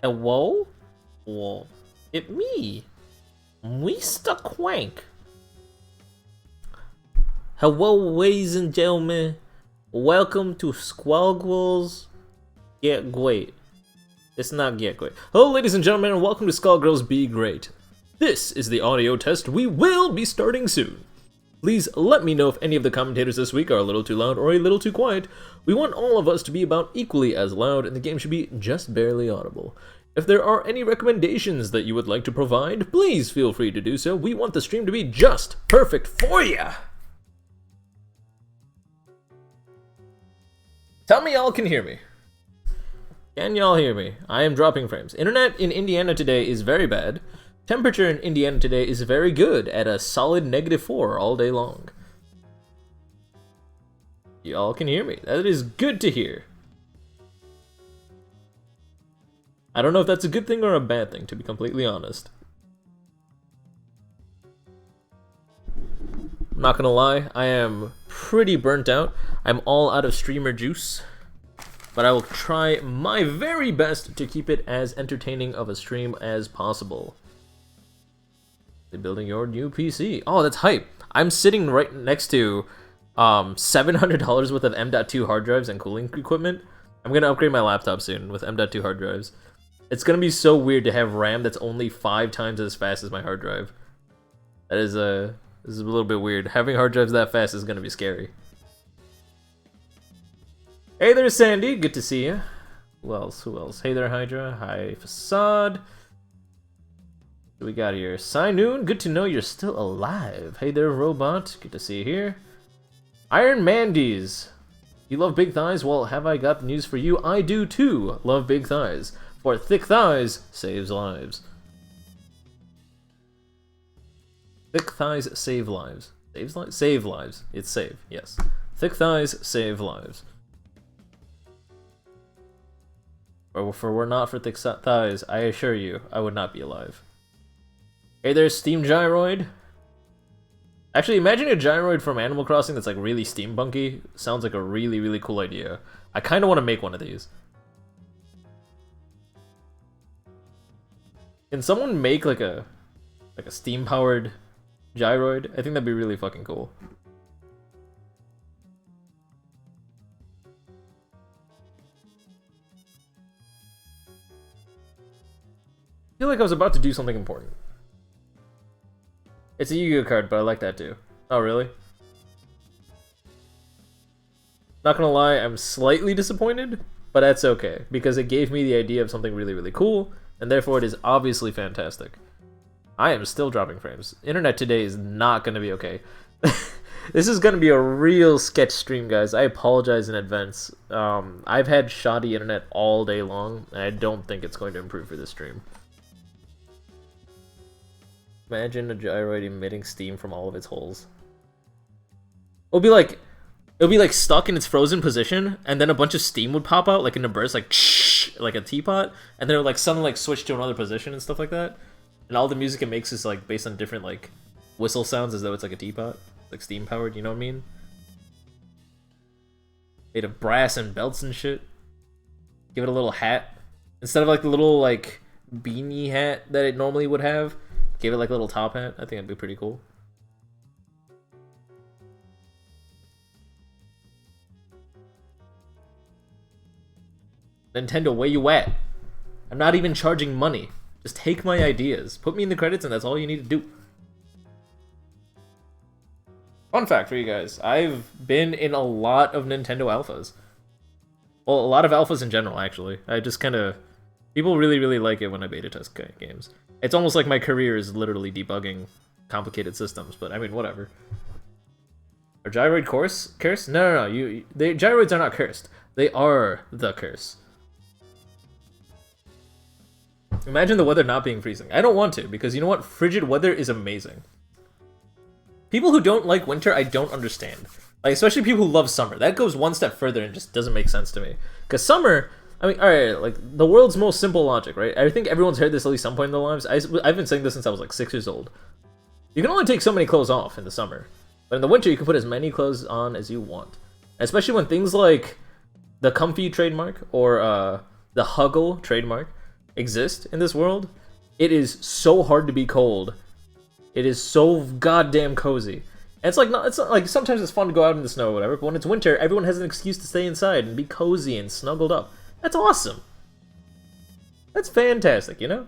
Hello? Well, it me, Mr. Quank. Hello, ladies and gentlemen. Welcome to Skullgirls Get Great. It's not Get Great. Hello, ladies and gentlemen, and welcome to Skullgirls Be Great. This is the audio test we will be starting soon. Please let me know if any of the commentators this week are a little too loud or a little too quiet. We want all of us to be about equally as loud, and the game should be just barely audible. If there are any recommendations that you would like to provide, please feel free to do so. We want the stream to be just perfect for ya! Tell me y'all can hear me. Can y'all hear me? I am dropping frames. Internet in Indiana today is very bad. Temperature in Indiana today is very good at a solid -4 all day long. Y'all can hear me. That is good to hear. I don't know if that's a good thing or a bad thing, to be completely honest. I'm not gonna lie, I am pretty burnt out. I'm all out of streamer juice. But I will try my very best to keep it as entertaining of a stream as possible. They're building your new PC. Oh, that's hype. I'm sitting right next to $700 worth of M.2 hard drives and cooling equipment. I'm gonna upgrade my laptop soon with M.2 hard drives. It's gonna be so weird to have RAM that's only 5 times as fast as my hard drive. That is this is a little bit weird. Having hard drives that fast is gonna be scary. Hey there, Sandy. Good to see you. Who else? Who else? Hey there, Hydra. Hi, Facade. What we got here? Sinoon, good to know you're still alive. Hey there, Robot. Good to see you here. Iron Mandies. You love big thighs? Well, have I got news for you? I do too love big thighs. For thick thighs saves lives. Thick thighs save lives. Saves lives? Save lives. It's save, yes. Thick thighs save lives. For were not for thick thighs, I assure you, I would not be alive. Hey there, Steam Gyroid. Actually, imagine a gyroid from Animal Crossing that's like really steampunky. Sounds like a really, really cool idea. I kind of want to make one of these. Can someone make like a steam-powered gyroid? I think that'd be really fucking cool. I feel like I was about to do something important. It's a Yu-Gi-Oh card, but I like that too. Oh, really? Not gonna lie, I'm slightly disappointed, but that's okay, because it gave me the idea of something really, really cool, and therefore it is obviously fantastic. I am still dropping frames. Internet today is not gonna be okay. This is gonna be a real sketch stream, guys. I apologize in advance. I've had shoddy internet all day long, and I don't think it's going to improve for this stream. Imagine a gyroid emitting steam from all of its holes. It'll be like stuck in its frozen position, and then a bunch of steam would pop out like in a burst, like a teapot, and then it would like suddenly like switch to another position and stuff like that. And all the music it makes is like based on different like whistle sounds, as though it's like a teapot, like steam powered. You know what I mean? made of brass and belts and shit. Give it a little hat. Instead of like the little like beanie hat that it normally would have, give it like a little top hat. I think it'd be pretty cool. Nintendo, where you at? I'm not even charging money. Just take my ideas. Put me in the credits and that's all you need to do. Fun fact for you guys. I've been in a lot of Nintendo alphas. Well, a lot of alphas in general, actually. I just kind of... People really, really like it when I beta test games. It's almost like my career is literally debugging complicated systems, but I mean, whatever. Are gyroid cursed? No. Gyroids are not cursed. They are the curse. Imagine the weather not being freezing. I don't want to, because you know what? Frigid weather is amazing. People who don't like winter, I don't understand. Like, especially people who love summer. That goes one step further and just doesn't make sense to me. Because summer, I mean, alright, like, the world's most simple logic, right? I think everyone's heard this at least some point in their lives. I've been saying this since I was like 6 years old. You can only take so many clothes off in the summer. But in the winter, you can put as many clothes on as you want. Especially when things like the comfy trademark or the huggle trademark exist in this world. It is so hard to be cold. It is so goddamn cozy. And it's not like sometimes it's fun to go out in the snow or whatever, but when it's winter, everyone has an excuse to stay inside and be cozy and snuggled up. That's awesome. That's fantastic, you know?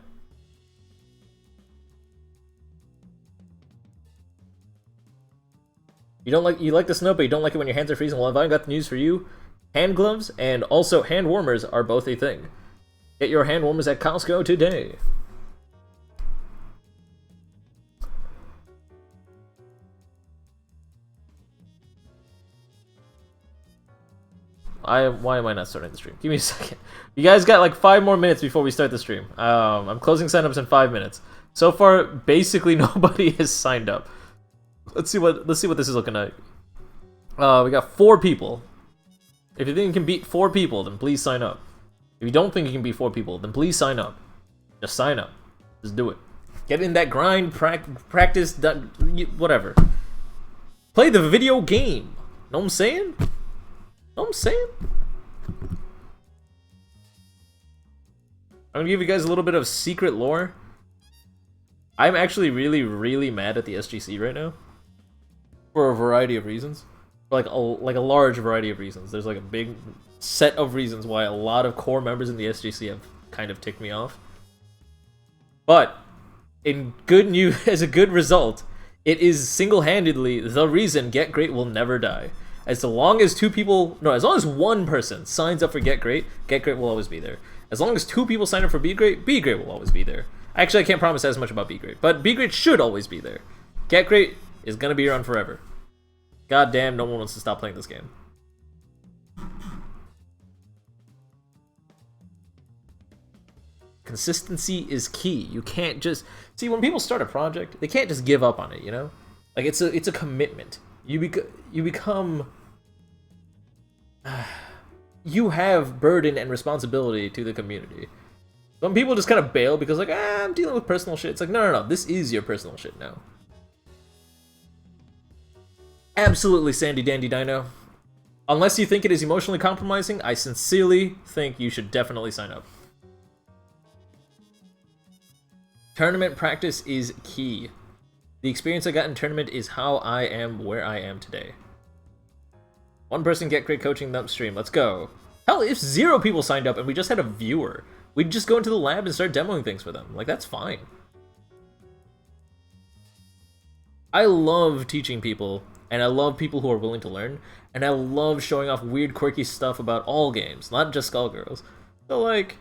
You like the snow, but you don't like it when your hands are freezing. Well, I've got the news for you. Hand gloves and also hand warmers are both a thing. Get your hand warmers at Costco today. Why am I not starting the stream? Give me a second. You guys got like 5 more minutes before we start the stream. I'm closing signups in 5 minutes. So far, basically nobody has signed up. Let's see what this is looking like. We got 4 people. If you think you can beat 4 people, then please sign up. If you don't think you can beat 4 people, then please sign up. Just sign up. Just do it. Get in that grind, practice, whatever. Play the video game. Know what I'm saying? Know what I'm saying? I'm gonna give you guys a little bit of secret lore. I'm actually really, really mad at the SGC right now. For a variety of reasons. Like a large variety of reasons. There's like a big set of reasons why a lot of core members in the SGC have kind of ticked me off. But in good news, as a good result, it is single-handedly the reason Get Great will never die. As long as as long as one person signs up for Get Great will always be there. As long as 2 people sign up for Be Great will always be there. Actually, I can't promise as much about Be Great, but Be Great should always be there. Get Great is gonna be around forever. God damn, no one wants to stop playing this game. Consistency is key. You can't just... See, when people start a project, they can't just give up on it, you know? Like, it's a commitment. You become... You have burden and responsibility to the community. Some people just kind of bail because, like, I'm dealing with personal shit. It's like, no. This is your personal shit now. Absolutely, Sandy Dandy Dino. Unless you think it is emotionally compromising, I sincerely think you should definitely sign up. Tournament practice is key. The experience I got in tournament is how I am where I am today. 1 person Get Great coaching upstream. Let's go. Hell, if 0 people signed up and we just had a viewer, we'd just go into the lab and start demoing things for them. Like, that's fine. I love teaching people, and I love people who are willing to learn, and I love showing off weird, quirky stuff about all games, not just Skullgirls. So, like,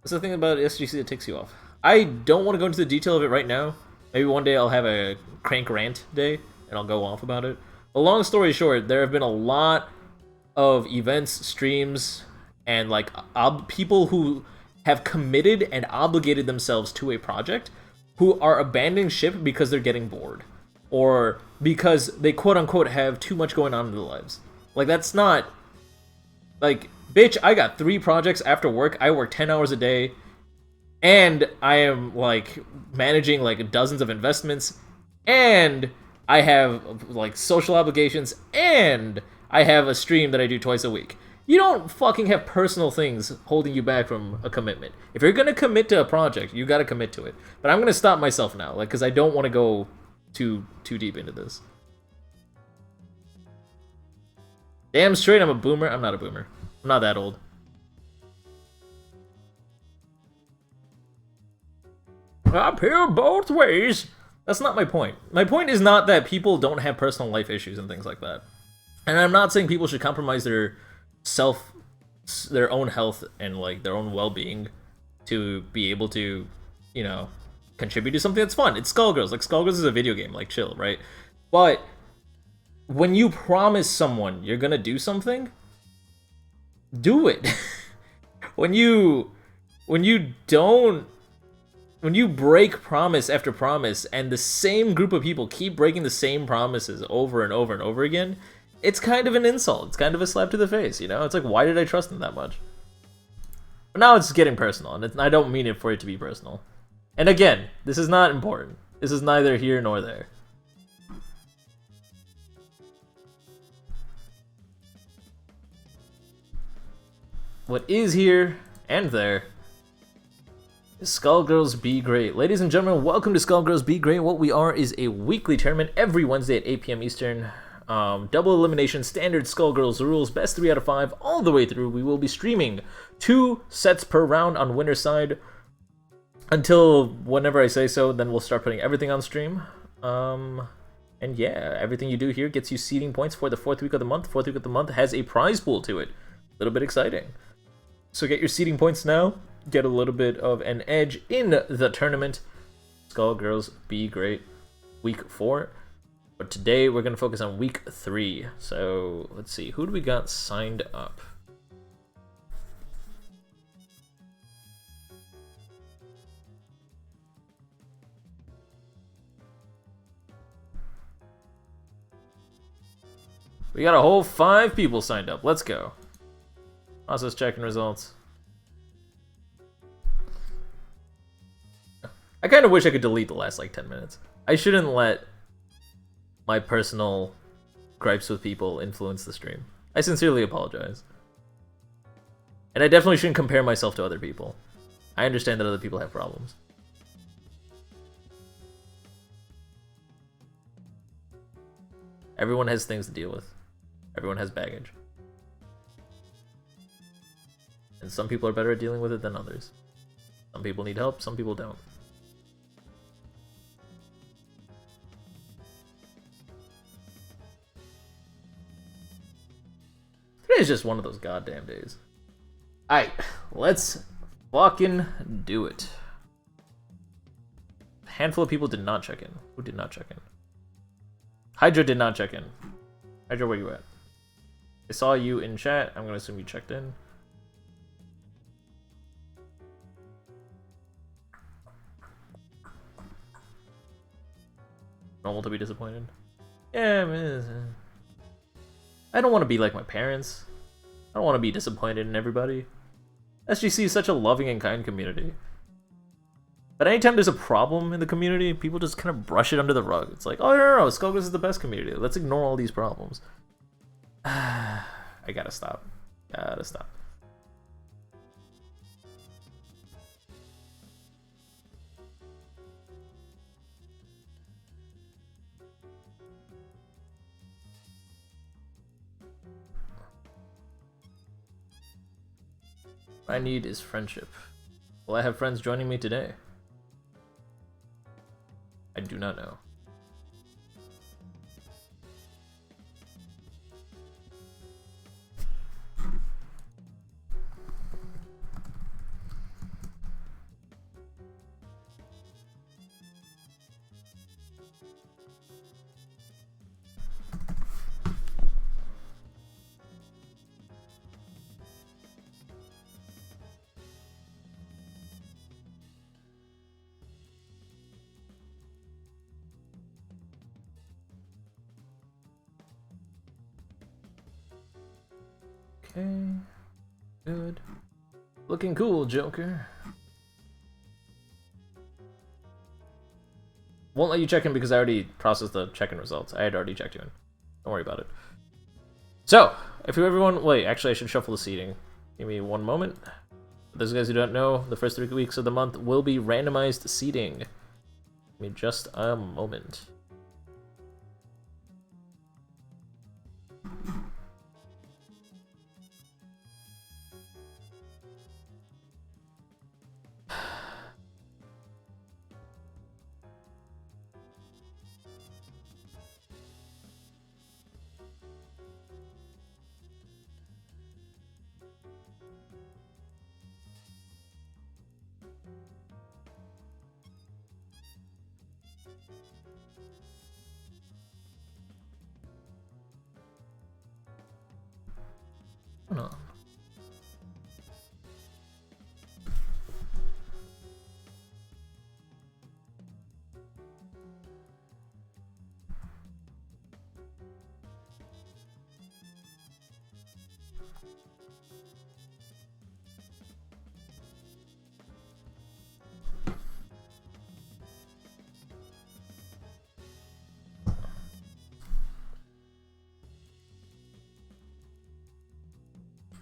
what's the thing about SGC that ticks you off? I don't want to go into the detail of it right now. Maybe one day I'll have a crank rant day, and I'll go off about it. But long story short, there have been a lot of events, streams, and like people who have committed and obligated themselves to a project who are abandoning ship because they're getting bored. Or because they quote-unquote have too much going on in their lives. Like, that's not... Like, bitch, I got 3 projects after work. I work 10 hours a day. And I am, like, managing, like, dozens of investments. And I have, like, social obligations. And I have a stream that I do twice a week. You don't fucking have personal things holding you back from a commitment. If you're gonna commit to a project, you gotta commit to it. But I'm gonna stop myself now, like, because I don't want to go too deep into this. Damn straight, I'm a boomer. I'm not a boomer. I'm not that old. Up here both ways. That's not my point. My point is not that people don't have personal life issues and things like that. And I'm not saying people should compromise their own health and like their own well-being to be able to, you know, contribute to something that's fun. It's Skullgirls. Like, Skullgirls is a video game. Like, chill, right? But when you promise someone you're gonna do something, do it. when you break promise after promise and the same group of people keep breaking the same promises over and over and over again, it's kind of an insult. It's kind of a slap to the face, you know? It's like, why did I trust them that much? But now it's getting personal, and I don't mean it for it to be personal. And again, this is not important. This is neither here nor there. What is here and there is Skullgirls Be Gr8. Ladies and gentlemen, welcome to Skullgirls Be Gr8. What we are is a weekly tournament every Wednesday at 8 p.m. Eastern. Double elimination, standard Skullgirls rules, best 3 out of 5, all the way through. We will be streaming 2 sets per round on winner's side until whenever I say so. Then we'll start putting everything on stream. And yeah, everything you do here gets you seeding points for the 4th week of the month. 4th week of the month has a prize pool to it. A little bit exciting. So get your seeding points now. Get a little bit of an edge in the tournament. Skullgirls Be Gr8, week 4. But today we're going to focus on week 3. So let's see, who do we got signed up? We got a whole 5 people signed up. Let's go. Process checking results. I kind of wish I could delete the last like 10 minutes. I shouldn't let my personal gripes with people influence the stream. I sincerely apologize. And I definitely shouldn't compare myself to other people. I understand that other people have problems. Everyone has things to deal with. Everyone has baggage. And some people are better at dealing with it than others. Some people need help, some people don't. Today's just one of those goddamn days. Alright, let's fucking do it. A handful of people did not check in. Who did not check in? Hydra did not check in. Hydra, where you at? I saw you in chat. I'm gonna assume you checked in. Normal to be disappointed. Yeah, I don't want to be like my parents. I don't want to be disappointed in everybody. SGC is such a loving and kind community. But anytime there's a problem in the community, people just kind of brush it under the rug. It's like, oh, no, Skullgirls is the best community. Let's ignore all these problems. I gotta stop. Gotta stop. What I need is friendship. Will I have friends joining me today? I do not know. Okay, good. Looking cool, Joker. Won't let you check in because I already processed the check-in results. I had already checked you in. Don't worry about it. So, if you everyone... Wait, actually I should shuffle the seating. Give me one moment. For those guys who don't know, the first 3 weeks of the month will be randomized seating. Give me just a moment. No.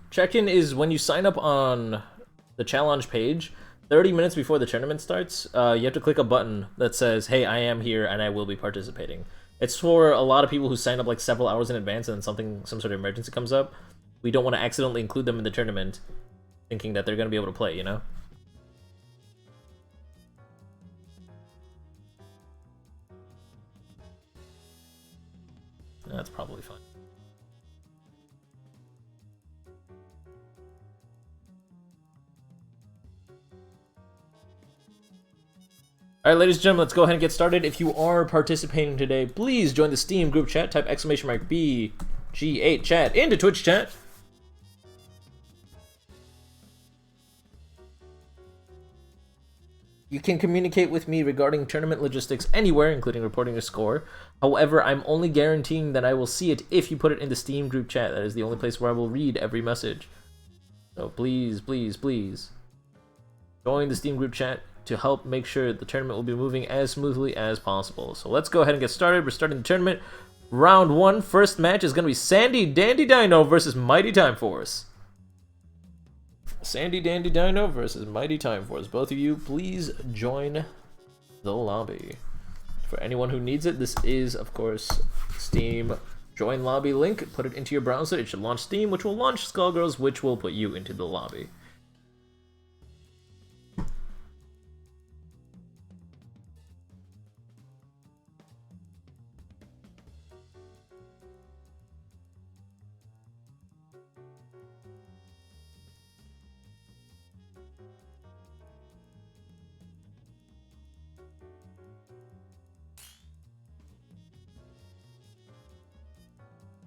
Check-in is when you sign up on the challenge page, 30 minutes before the tournament starts, you have to click a button that says, hey, I am here and I will be participating. It's for a lot of people who sign up like several hours in advance and then some sort of emergency comes up. We don't want to accidentally include them in the tournament thinking that they're going to be able to play, you know? That's probably fine. Alright, ladies and gentlemen, let's go ahead and get started. If you are participating today, please join the Steam group chat. Type !B G8 chat into Twitch chat. You can communicate with me regarding tournament logistics anywhere, including reporting your score. However, I'm only guaranteeing that I will see it if you put it in the Steam group chat. That is the only place where I will read every message. So please, please, please, join the Steam group chat to help make sure the tournament will be moving as smoothly as possible. So let's go ahead and get started. We're starting the tournament. Round 1, first match is going to be Sandy Dandy Dino versus Mighty Time Force. Sandy Dandy Dino versus Mighty Time Force. Both of you, please join the lobby. For anyone who needs it, this is, of course, Steam join lobby link. Put it into your browser. It should launch Steam, which will launch Skullgirls, which will put you into the lobby.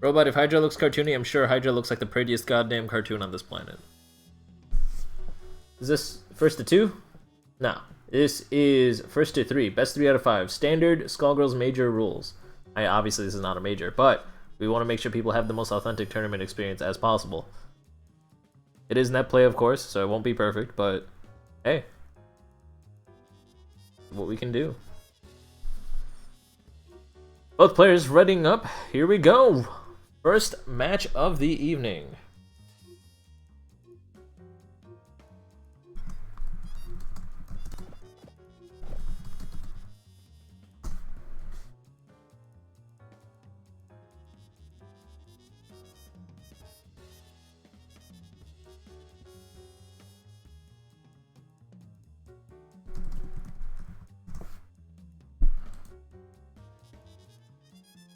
Robot, if Hydra looks cartoony, I'm sure Hydra looks like the prettiest goddamn cartoon on this planet. Is this first to 2? No. This is first to 3. Best 3 out of 5. Standard Skullgirls major rules. Obviously this is not a major, but we want to make sure people have the most authentic tournament experience as possible. It is net play, of course, so it won't be perfect, but hey. What we can do. Both players readying up. Here we go. First match of the evening.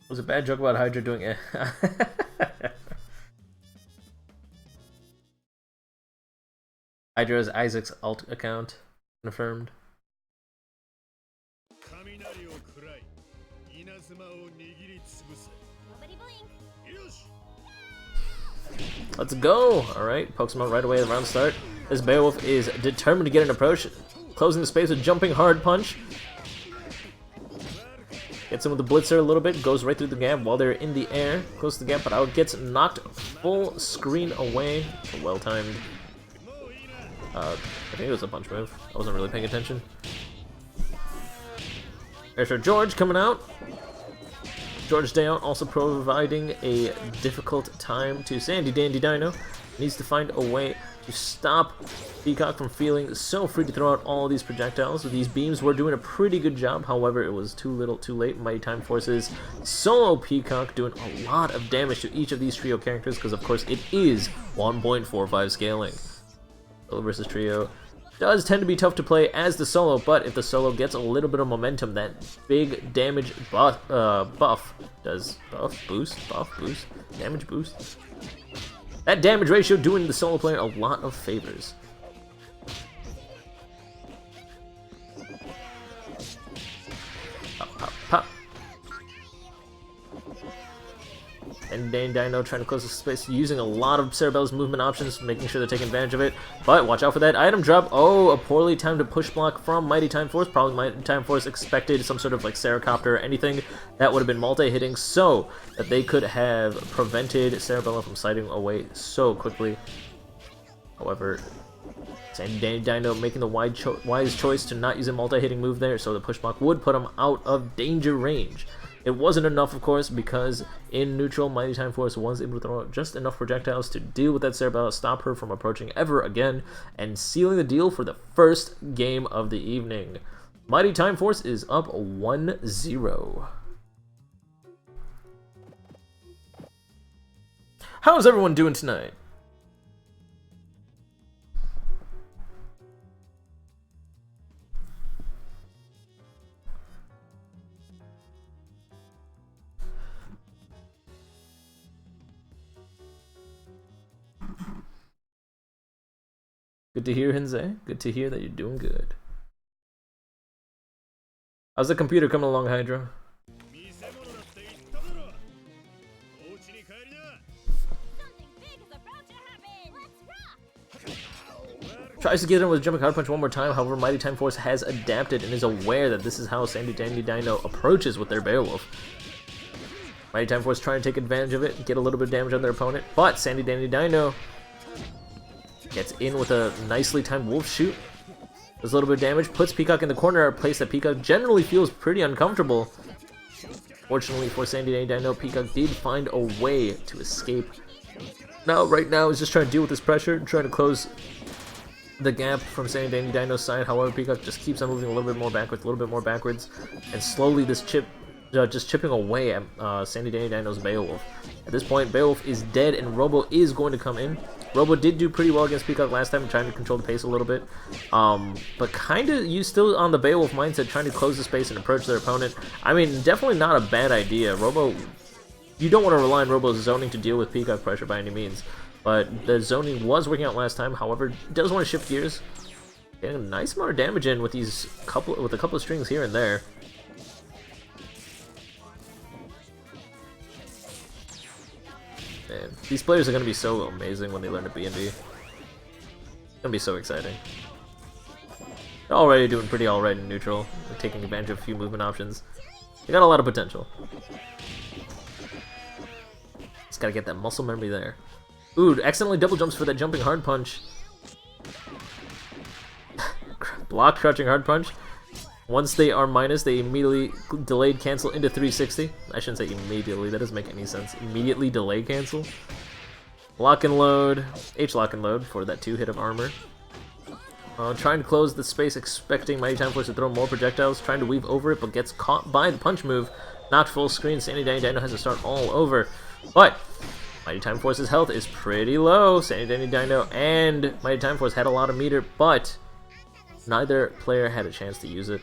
It was a bad joke about Hydra doing it. Hydra is Isaac's alt account. Confirmed. Let's go! Alright, pokes him out right away at the round start. This Beowulf is determined to get an approach. Closing the space with jumping hard punch. Gets him with the blitzer a little bit, goes right through the gap while they're in the air. Close the gap, but out gets knocked full screen away. A well-timed. I think it was a punch move. I wasn't really paying attention. There's our George coming out. George Dayon also providing a difficult time to Sandy Dandy Dino. Needs to find a way to stop Peacock from feeling so free to throw out all these projectiles. These beams were doing a pretty good job, however, it was too little too late. Mighty Time Force's solo Peacock doing a lot of damage to each of these trio characters, because of course it is 1.45 scaling. Solo versus trio does tend to be tough to play as the solo, but if the solo gets a little bit of momentum, that big damage buff damage boost. That damage ratio doing the solo player a lot of favors. Pop, pop, pop. And Dino trying to close the space, using a lot of Cerebell's movement options, making sure they're taking advantage of it. But watch out for that item drop. Oh, a poorly timed push block from Mighty Time Force. Probably Mighty Time Force expected some sort of like Seracopter or anything that would have been multi-hitting, so that they could have prevented Cerebella from sliding away so quickly. However, Sandy Dino making the wise choice to not use a multi-hitting move there, so the push block would put him out of danger range. It wasn't enough, of course, because in neutral, Mighty Time Force was able to throw out just enough projectiles to deal with that Cerebella, stop her from approaching ever again, and sealing the deal for the first game of the evening. Mighty Time Force is up 1-0. How's everyone doing tonight? Good to hear, Hinze. Good to hear that you're doing good. How's the computer coming along, Hydra? Tries to get him with a jumping hard punch one more time, however Mighty Time Force has adapted and is aware that this is how Sandy Dandy Dino approaches with their Beowulf. Mighty Time Force trying to take advantage of it, get a little bit of damage on their opponent, but Sandy Dandy Dino gets in with a nicely timed wolf shoot. Does a little bit of damage, puts Peacock in the corner, a place that Peacock generally feels pretty uncomfortable. Fortunately for Sandy Dandy Dino, Peacock did find a way to escape. Now, right now, he's just trying to deal with this pressure, trying to close the gap from Sandy Dandy Dino's side. However, Peacock just keeps on moving a little bit more backwards, and slowly this just chipping away at Sandy Dandy Dino's Beowulf. At this point, Beowulf is dead, and Robo is going to come in. Robo did do pretty well against Peacock last time, trying to control the pace a little bit. But kind of, you still on the Beowulf mindset, trying to close the space and approach their opponent. I mean, definitely not a bad idea. Robo, you don't want to rely on Robo's zoning to deal with Peacock pressure by any means. But the zoning was working out last time, however, does want to shift gears. Getting a nice amount of damage in with a couple of strings here and there. Man, these players are going to be so amazing when they learn to B&B. It's going to be so exciting. They're already doing pretty alright in neutral. They're taking advantage of a few movement options. They got a lot of potential. Just got to get that muscle memory there. Ooh, accidentally double jumps for that jumping hard punch. Block crouching hard punch. Once they are minus, they immediately delayed cancel into 360. I shouldn't say immediately, that doesn't make any sense. Immediately delay cancel. Lock and load. H-lock and load for that 2 hit of armor. Trying to close the space, expecting Mighty Time Force to throw more projectiles. Trying to weave over it, but gets caught by the punch move. Not full screen. Sandy Dandy Dino has to start all over. But Mighty Time Force's health is pretty low. Sandy Dandy Dino and Mighty Time Force had a lot of meter, but neither player had a chance to use it.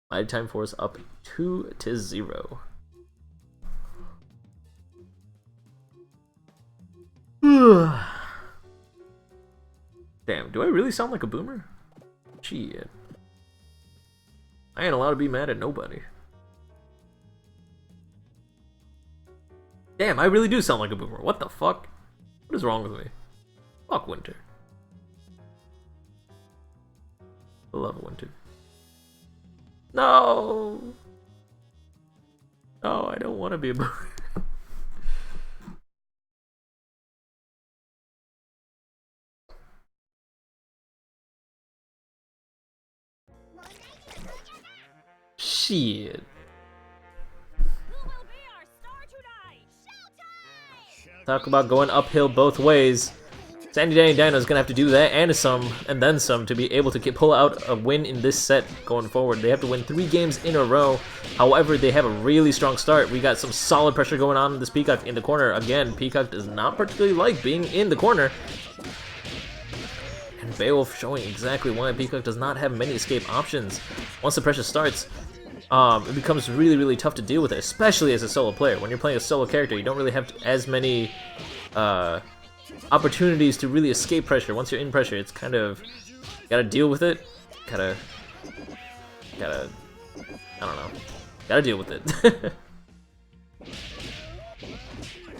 Mighty Time Force up 2-0. Damn, do I really sound like a boomer? Shit. I ain't allowed to be mad at nobody. Damn, I really do sound like a boomer. What the fuck? What is wrong with me? Fuck Winter. I love Winter. No! No, I don't want to be a boomer. Shit. Talk about going uphill both ways. Sandy Danny Dino is gonna have to do that and some, and then some, to be able to pull out a win in this set going forward. They have to win 3 games in a row. However, they have a really strong start. We got some solid pressure going on in this Peacock in the corner. Again, Peacock does not particularly like being in the corner. And Beowulf showing exactly why Peacock does not have many escape options. Once the pressure starts, it becomes really, really tough to deal with it, especially as a solo player. When you're playing a solo character, you don't really have as many opportunities to really escape pressure. Once you're in pressure, it's kind of, you gotta deal with it. Gotta, I don't know. Gotta deal with it.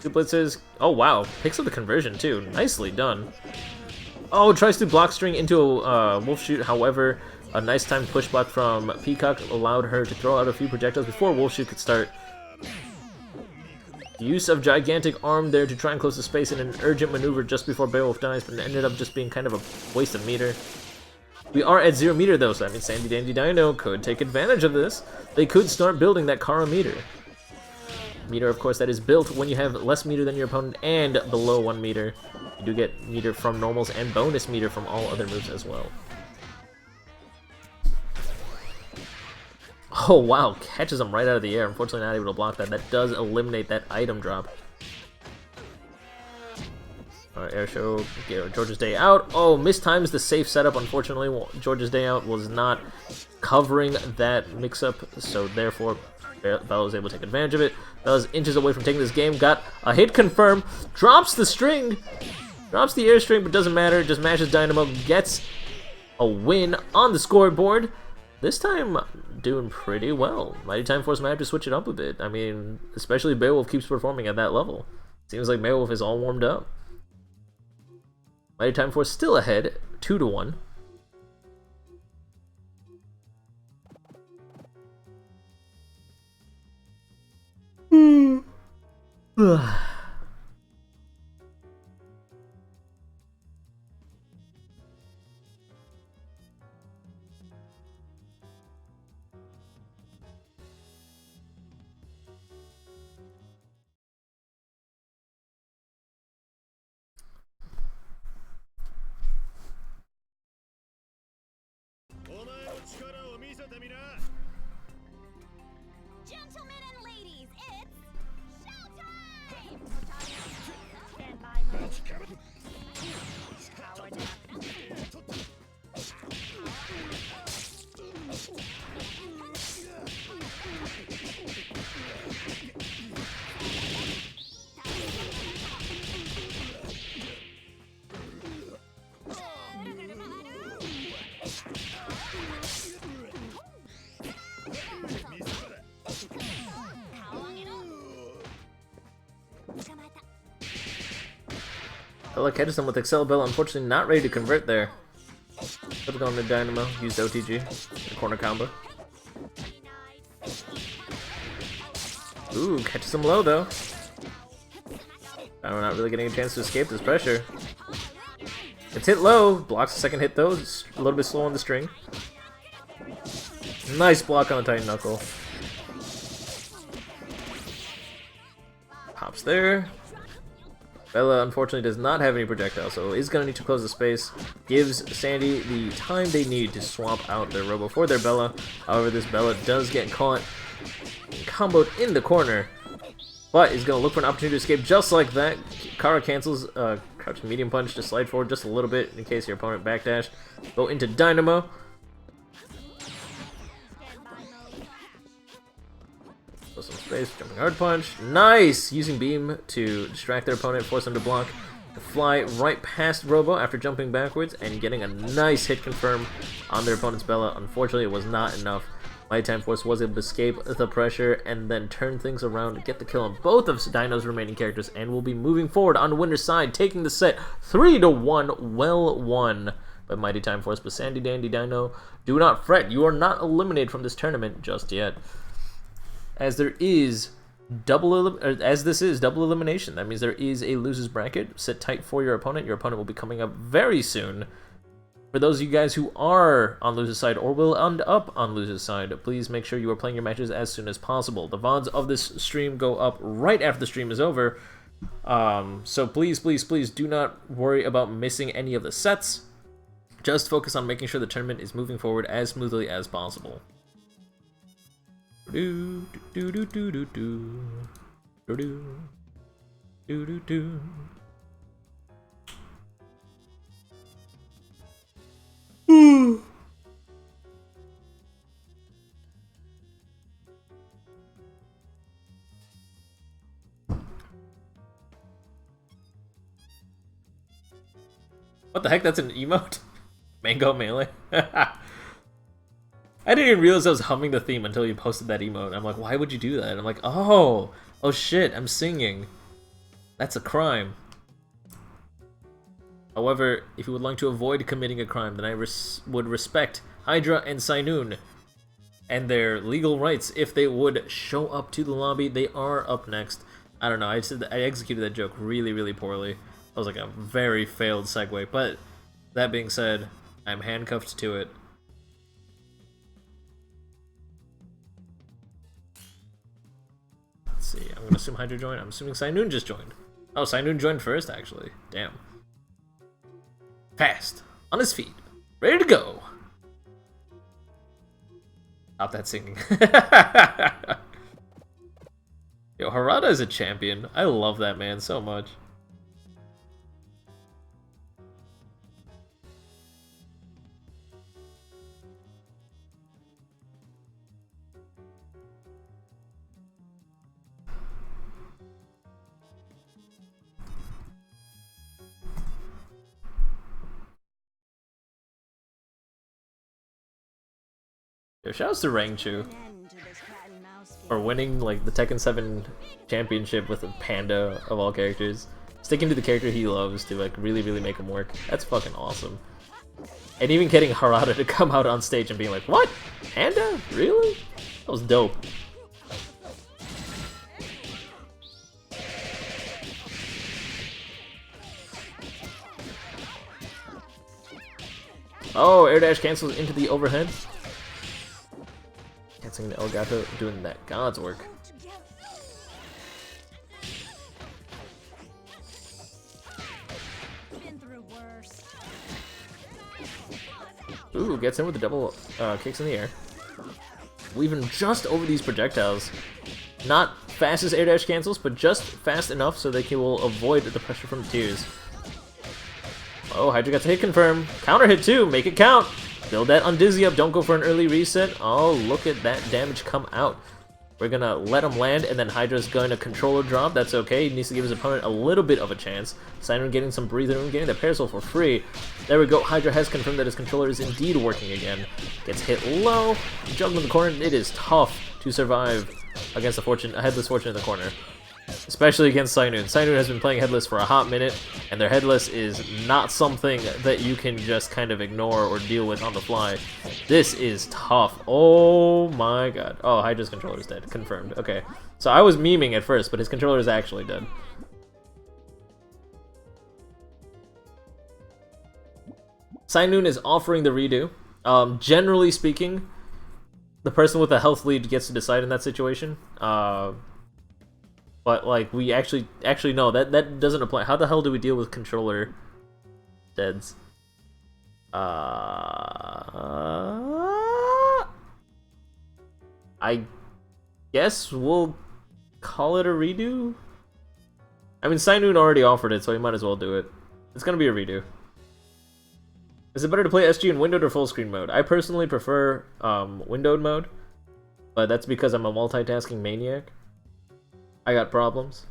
2 blitzes. Oh wow, picks up the conversion too. Nicely done. Oh, tries to block string into a wolf shoot. However, a nice timed push block from Peacock allowed her to throw out a few projectiles before wolf shoot could start. Use of gigantic arm there to try and close the space in an urgent maneuver just before Beowulf dies, but it ended up just being kind of a waste of meter. We are at 0 meter though, so that means Sandy Dandy Dino could take advantage of this. They could start building that Kara meter. Meter, of course, that is built when you have less meter than your opponent and below 1 meter. You do get meter from normals and bonus meter from all other moves as well. Oh wow, catches him right out of the air. Unfortunately not able to block that. That does eliminate that item drop. Alright, air show, George's Day out. Oh, mistimes the safe setup, unfortunately. George's Day out was not covering that mix-up, so therefore Bella was able to take advantage of it. Bella's inches away from taking this game, got a hit confirm, drops the string, drops the air string, but doesn't matter, just matches Dynamo, gets a win on the scoreboard. This time, doing pretty well. Mighty Time Force might have to switch it up a bit. I mean, especially Beowulf keeps performing at that level. Seems like Beowulf is all warmed up. Mighty Time Force still ahead, 2-1. Gentlemen and ladies, it's showtime! Stand by, mode. Power down. Bella catches him with Excel Bella, unfortunately not ready to convert there. Flip on the Dynamo, used OTG, the corner combo. Ooh, catches him low though. I'm not really getting a chance to escape this pressure. It's hit low, blocks the second hit though, it's a little bit slow on the string. Nice block on the Titan Knuckle. Pops there. Bella unfortunately does not have any projectile, so is going to need to close the space. Gives Sandy the time they need to swap out their Robo for their Bella. However, this Bella does get caught and comboed in the corner, but is going to look for an opportunity to escape just like that. Kara cancels crouch medium punch to slide forward just a little bit in case your opponent backdash. Go into Dynamo. Some space, jumping hard punch. Nice! Using beam to distract their opponent, force them to block. To fly right past Robo after jumping backwards and getting a nice hit confirm on their opponent's Bella. Unfortunately, it was not enough. Mighty Time Force was able to escape the pressure and then turn things around to get the kill on both of Dino's remaining characters, and will be moving forward on the winner's side, taking the set 3-1. Well won by Mighty Time Force, but Sandy Dandy Dino, do not fret. You are not eliminated from this tournament just yet. As there is this is double elimination. That means there is a loser's bracket. Sit tight for your opponent. Your opponent will be coming up very soon. For those of you guys who are on loser's side or will end up on loser's side, please make sure you are playing your matches as soon as possible. The VODs of this stream go up right after the stream is over. So please, please, please do not worry about missing any of the sets. Just focus on making sure the tournament is moving forward as smoothly as possible. Do do do do do do do do do do do. What the heck? That's an emote? Mango Melee? I didn't even realize I was humming the theme until you posted that emote. I'm like, why would you do that? I'm like, oh shit, I'm singing. That's a crime. However, if you would like to avoid committing a crime, then I would respect Hydra and Sainoon and their legal rights if they would show up to the lobby. They are up next. I don't know, I executed that joke really, really poorly. That was like a very failed segue, but that being said, I'm handcuffed to it. Let's see, I'm gonna assume Hydra joined. I'm assuming Sainoon just joined. Oh, Sainoon joined first, actually. Damn. Fast, on his feet, ready to go. Stop that singing. Yo, Harada is a champion. I love that man so much. Yo, shoutouts to Rangchu for winning like the Tekken 7 championship with a Panda of all characters. Sticking to the character he loves to like really, really make him work. That's fucking awesome. And even getting Harada to come out on stage and being like, what? Panda? Really? That was dope. Oh, air dash cancels into the overhead. Canceling the Elgato, doing that God's work. Ooh, gets in with the double kicks in the air. Weaving just over these projectiles. Not fast as air dash cancels, but just fast enough so they will avoid the pressure from the tears. Oh, Hydra got to hit confirm. Counter hit too, make it count. Build that on Dizzy up, don't go for an early reset. Oh, look at that damage come out. We're gonna let him land, and then Hydra's going to controller drop. That's okay, he needs to give his opponent a little bit of a chance. Siren getting some breather room, getting the parasol for free. There we go, Hydra has confirmed that his controller is indeed working again. Gets hit low, juggling in the corner. It is tough to survive against a headless fortune in the corner. Especially against Sainoon. Sainoon has been playing headless for a hot minute, and their headless is not something that you can just kind of ignore or deal with on the fly. This is tough. Oh my god. Oh, Hydra's controller is dead. Confirmed. Okay. So I was memeing at first, but his controller is actually dead. Sainoon is offering the redo. Generally speaking, the person with the health lead gets to decide in that situation. But like we actually no, that doesn't apply. How the hell do we deal with controller deads? I guess we'll call it a redo. I mean, Sainoon already offered it, so he might as well do it. It's gonna be a redo. Is it better to play SG in windowed or full screen mode? I personally prefer windowed mode, but that's because I'm a multitasking maniac. I got problems.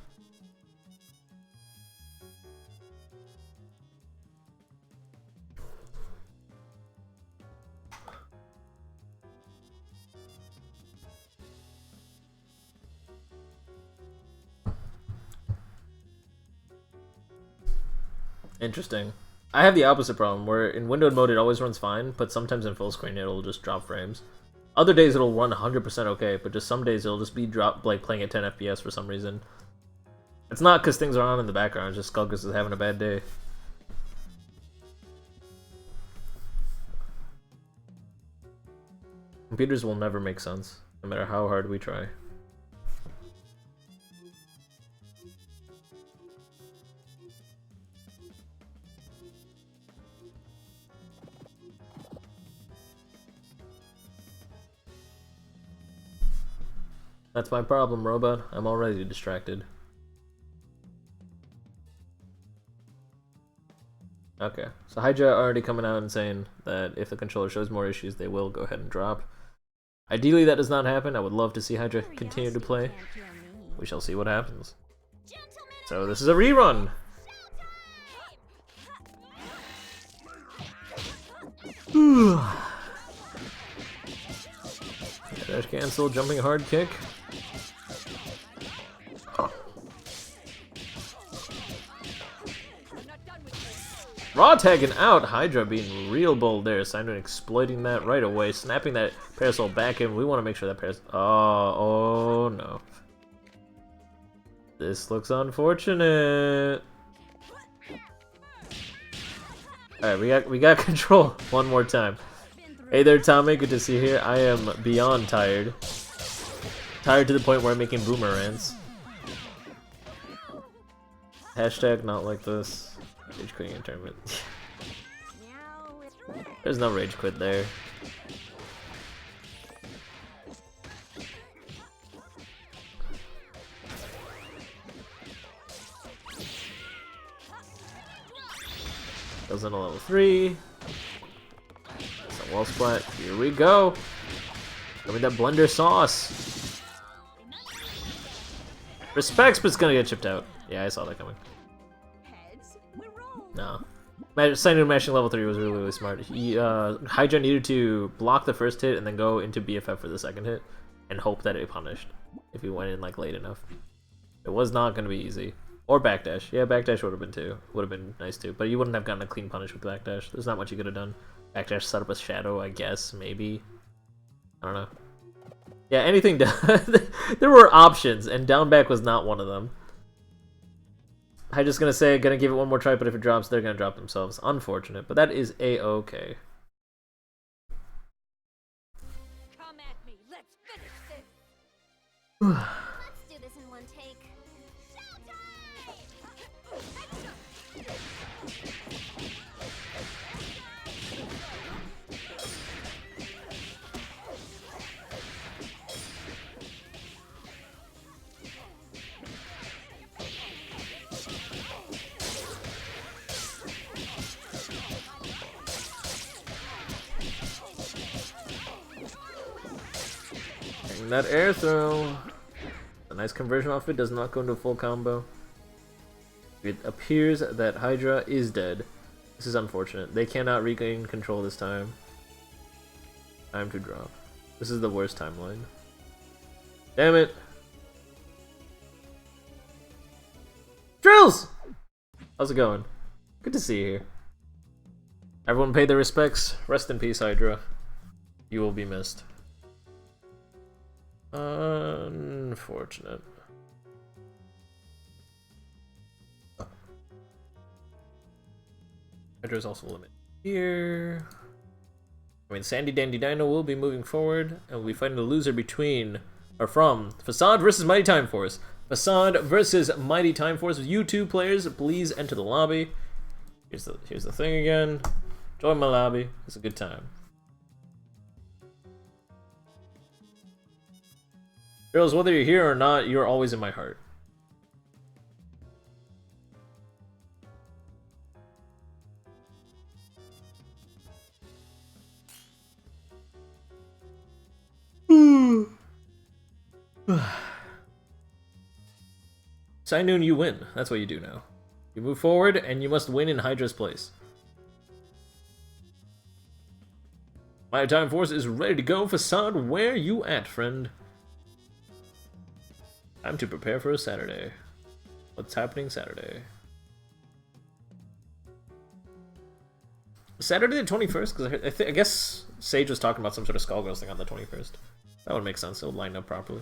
Interesting. I have the opposite problem, where in windowed mode it always runs fine, but sometimes in full screen it'll just drop frames. Other days it'll run 100% okay, but just some days it'll just be like playing at 10 FPS for some reason. It's not because things are on in the background, it's just Skullgirls is having a bad day. Computers will never make sense, no matter how hard we try. That's my problem, robot. I'm already distracted. Okay, so Hydra already coming out and saying that if the controller shows more issues, they will go ahead and drop. Ideally, that does not happen. I would love to see Hydra continue to play. We shall see what happens. So this is a rerun! Dash cancel, jumping hard kick. Raw tagging out, Hydra being real bold there. Simon exploiting that right away, snapping that parasol back in. We want to make sure that parasol. Oh no. This looks unfortunate. Alright, we got control one more time. Hey there, Tommy. Good to see you here. I am beyond tired. Tired to the point where I'm making boomerangs. Hashtag not like this. Rage quitting in tournament. There's no rage quit there. Goes in a level 3. It's a wall splat. Here we go. Give me that blender sauce. Respects, but it's gonna get chipped out. Yeah, I saw that coming. No. Signing mashing level 3 was really smart. Hydra needed to block the first hit and then go into BFF for the second hit and hope that it punished if he went in like late enough. It was not going to be easy. Or backdash. Yeah, backdash would have been too. Would have been nice too. But you wouldn't have gotten a clean punish with backdash. There's not much you could have done. Backdash set up a shadow, I guess, maybe. I don't know. Yeah, anything there were options, and down back was not one of them. I'm just gonna say, gonna give it one more try, but if it drops, they're gonna drop themselves. Unfortunate, but that is a-okay. Come at me. Let's finish this. Let's do this in one take. That air throw. A nice conversion off it, does not go into a full combo. It appears that Hydra is dead. This is unfortunate. They cannot regain control this time. Time to drop. This is the worst timeline. Damn it! Drills! How's it going? Good to see you here. Everyone pay their respects. Rest in peace, Hydra. You will be missed. Unfortunate. Hydra's also limited here. I mean, Sandy Dandy Dino will be moving forward, and we'll be fighting the loser between, or from, Facade versus Mighty Time Force. Facade versus Mighty Time Force. You two players, please enter the lobby. Here's the thing again. Join my lobby. It's a good time. Girls, whether you're here or not, you're always in my heart. Sainoon, you win. That's what you do now. You move forward, and you must win in Hydra's place. My Time Force is ready to go. Facade, where you at, friend? Time to prepare for a Saturday. What's happening Saturday? Saturday the 21st? Because I guess Sage was talking about some sort of Skullgirls thing on the 21st. That would make sense. It would line up properly.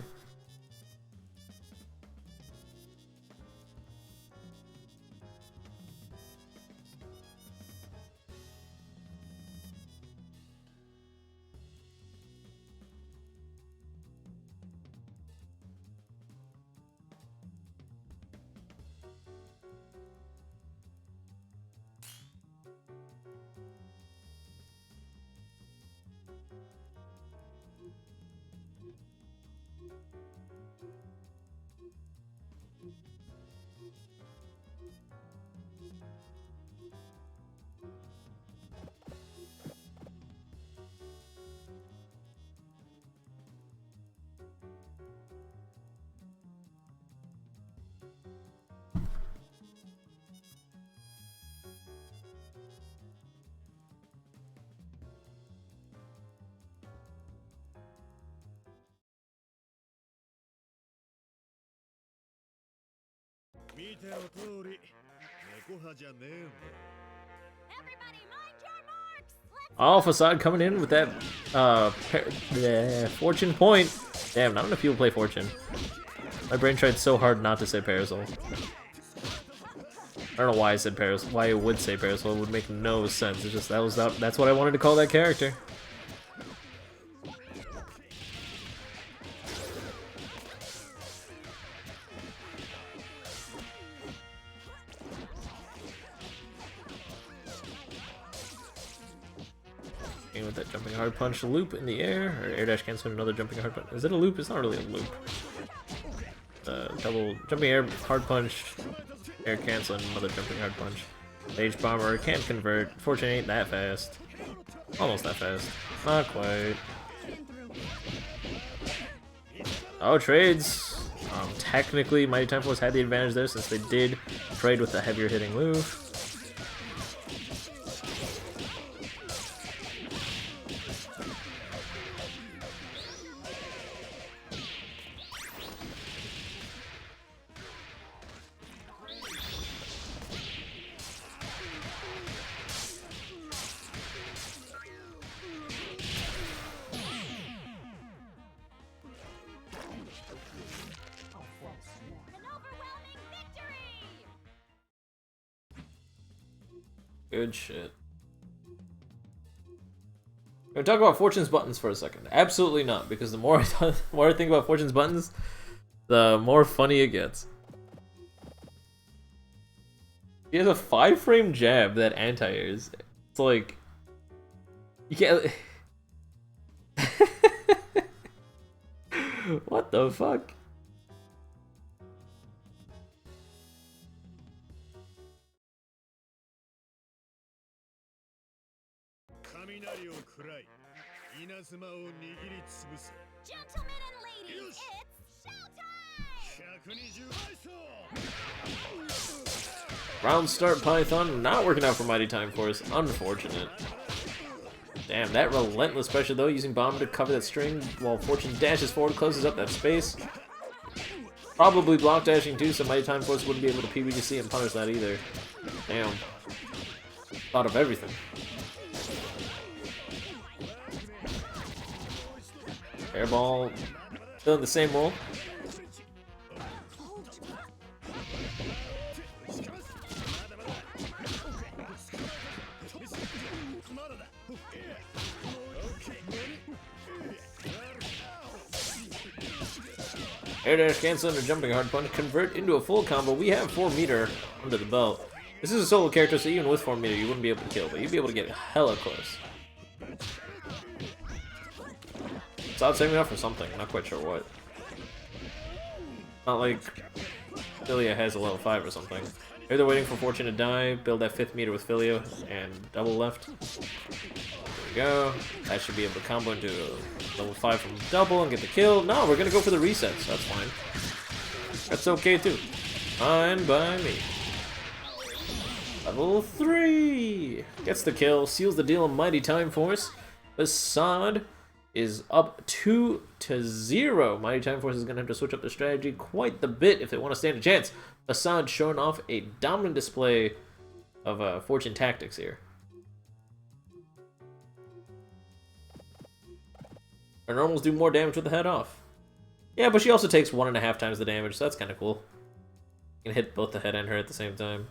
Everybody, mind your marks. Let's Oh, Facade coming in with that Fortune point. Damn, not enough people play Fortune. My brain tried so hard not to say Parasol. I don't know why I said Parasol. Why I would say Parasol. It would make no sense. It's just that's what I wanted to call that character. With that jumping hard punch loop in the air, or air dash cancel another jumping hard punch. Is it a loop? It's not really a loop. Double jumping air hard punch, air cancel another jumping hard punch. Stage bomber can't convert. Fortune ain't that fast. Almost that fast. Not quite. Oh, trades. Technically, Mighty Time Force had the advantage there since they did trade with the heavier hitting move. Good shit. We're gonna talk about Fortune's buttons for a second. Absolutely not, because the more the more I think about Fortune's buttons, the more funny it gets. He has a 5-frame jab that anti-airs. It's like you can't. What the fuck? Gentlemen and ladies, it's showtime! Round start Python not working out for Mighty Time Force. Unfortunate. Damn, that relentless pressure though, using bomb to cover that string while Fortune dashes forward, closes up that space. Probably block dashing too, so Mighty Time Force wouldn't be able to PBGC and punish that either. Damn. Thought of everything. Airball, still in the same role. Air dash cancel and a jumping hard punch convert into a full combo. We have 4 meter under the belt. This is a solo character, so even with 4 meter, you wouldn't be able to kill, but you'd be able to get hella close. It's out saving up for something, not quite sure what. Not like Filia has a level 5 or something. Maybe they're waiting for Fortune to die, build that 5th meter with Filia, and double left. There we go. That should be able to combo into level 5 from double and get the kill. No, we're gonna go for the reset, so that's fine. That's okay too. Fine by me. Level 3! Gets the kill, seals the deal on Mighty Time Force. Assad is up 2-0. Mighty Time Force is going to have to switch up their strategy quite the bit if they want to stand a chance. Assad showing off a dominant display of Fortune tactics here. Our normals do more damage with the head off. Yeah, but she also takes 1.5 times the damage, so that's kind of cool. You can hit both the head and her at the same time.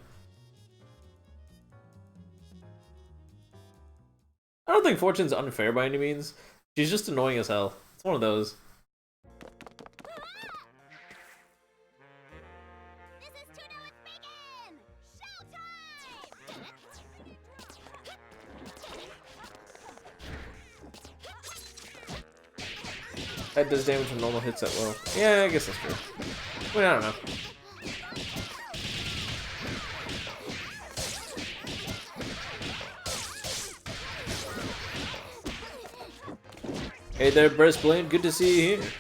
I don't think Fortune's unfair by any means. She's just annoying as hell. It's one of those. This is to know it's begin! Showtime! That does damage from normal hits at will. Yeah, I guess that's true. Well, I don't know. Hey there, Breastblade. Good to see you here.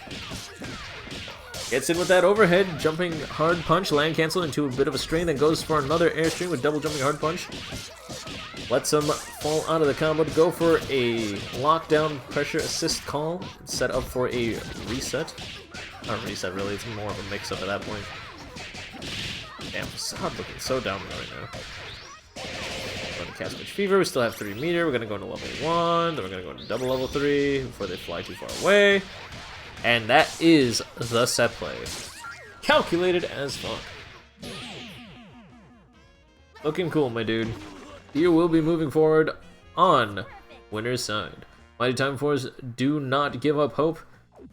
Gets in with that overhead, jumping hard punch, land cancel into a bit of a string, then goes for another airstream with double jumping hard punch. Lets him fall out of the combo to go for a lockdown pressure assist call, set up for a reset. Not a reset, really, it's more of a mix-up at that point. Damn, Facade looking so dominant right now. Going to cast Witch Fever, we still have 3 meter, we're going to go into level 1, then we're going to go into double level 3 before they fly too far away. And that is the set play. Calculated as fuck. Looking cool, my dude. You will be moving forward on winner's side. Mighty Time Force, do not give up hope.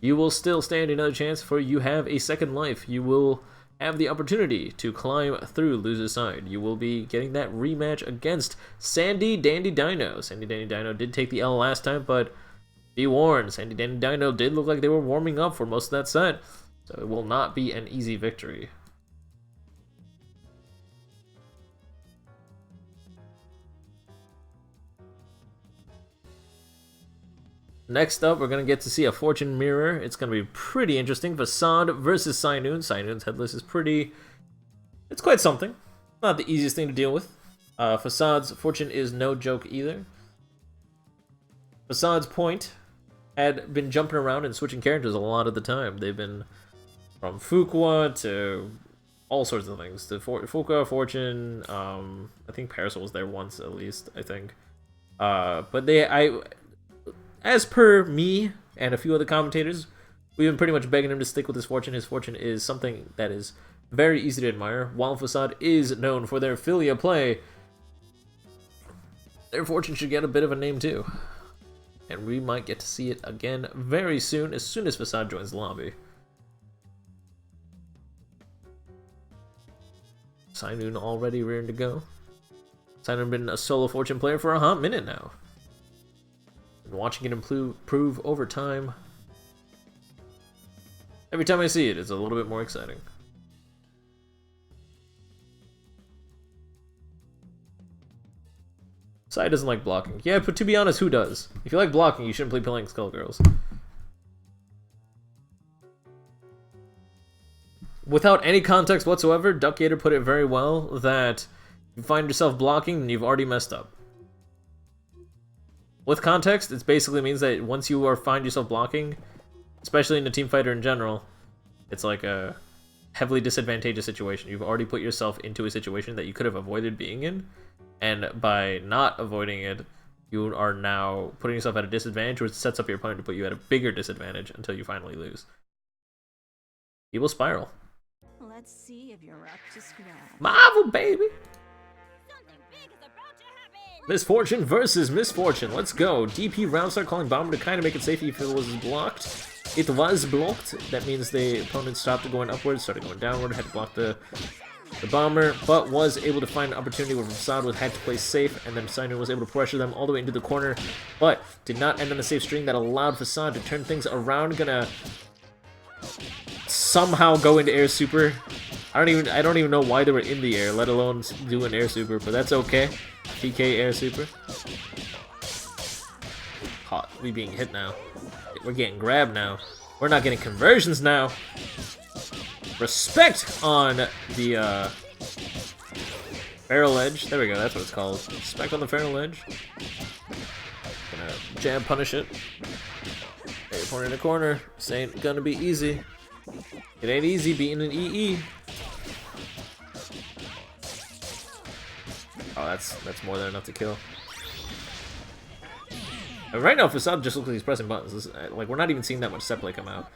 You will still stand another chance, for you have a second life. You will have the opportunity to climb through loser's side. You will be getting that rematch against Sandy Dandy Dino. Sandy Dandy Dino did take the L last time, but be warned, Sandy Dandy Dino did look like they were warming up for most of that set, so it will not be an easy victory. Next up, we're going to get to see a Fortune Mirror. It's going to be pretty interesting. Facade versus Cynoon. Cynoon's headless is pretty... it's quite something. Not the easiest thing to deal with. Facade's Fortune is no joke either. Facade's point had been jumping around and switching characters a lot of the time. They've been from Fuqua to all sorts of things. To Fuqua, Fortune, I think Parasol was there once at least, I think. But as per me and a few other commentators, we've been pretty much begging him to stick with his Fortune. His Fortune is something that is very easy to admire. While Facade is known for their Filia play, their Fortune should get a bit of a name too. And we might get to see it again very soon as Facade joins the lobby. Cynoon already rearing to go. Cynoon been a solo Fortune player for a hot minute now. Been watching it improve over time. Every time I see it, it's a little bit more exciting. Sai doesn't like blocking. Yeah, but to be honest, who does? If you like blocking, you shouldn't be playing Skullgirls. Without any context whatsoever, Duckgator put it very well that if you find yourself blocking, then you've already messed up. With context, it basically means that once you find yourself blocking, especially in a team fighter in general, it's like a heavily disadvantageous situation. You've already put yourself into a situation that you could have avoided being in, and by not avoiding it, you are now putting yourself at a disadvantage, which sets up your opponent to put you at a bigger disadvantage until you finally lose. He will spiral. Let's see if you're up to scratch. Marvel, baby! Something big is about to happen! Misfortune versus Misfortune. Let's go. DP round start calling Bomber to kind of make it safe if it was blocked. It was blocked. That means the opponent stopped going upwards, started going downward, had to block the Bomber, but was able to find an opportunity where Facade had to play safe, and then Cynoon was able to pressure them all the way into the corner, but did not end on a safe string that allowed Facade to turn things around. Gonna somehow go into air super. I don't even know why they were in the air, let alone do an air super, but that's okay. PK air super. Hot. We being hit now. We're getting grabbed now. We're not getting conversions now. Respect on the Feral Edge. There we go, that's what it's called. Respect on the Feral Edge. Gonna jab punish it. Hey, corner in the corner. This ain't gonna be easy. It ain't easy beating an EE. Oh, that's more than enough to kill. And right now, Facade just looks like he's pressing buttons. Like, we're not even seeing that much set play come out.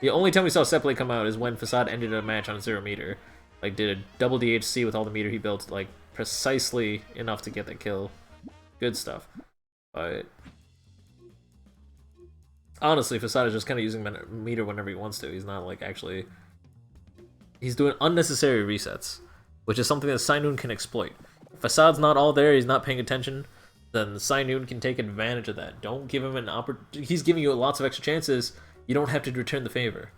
The only time we saw set play come out is when Facade ended a match on 0 meter. Like, did a double DHC with all the meter he built, like, precisely enough to get that kill. Good stuff. But honestly, Facade is just kind of using meter whenever he wants to. He's not, like, actually... He's doing unnecessary resets, which is something that Cynoon can exploit. If Facade's not all there, he's not paying attention, then Cynoon can take advantage of that. Don't give him an opportunity. He's giving you lots of extra chances. You don't have to return the favor.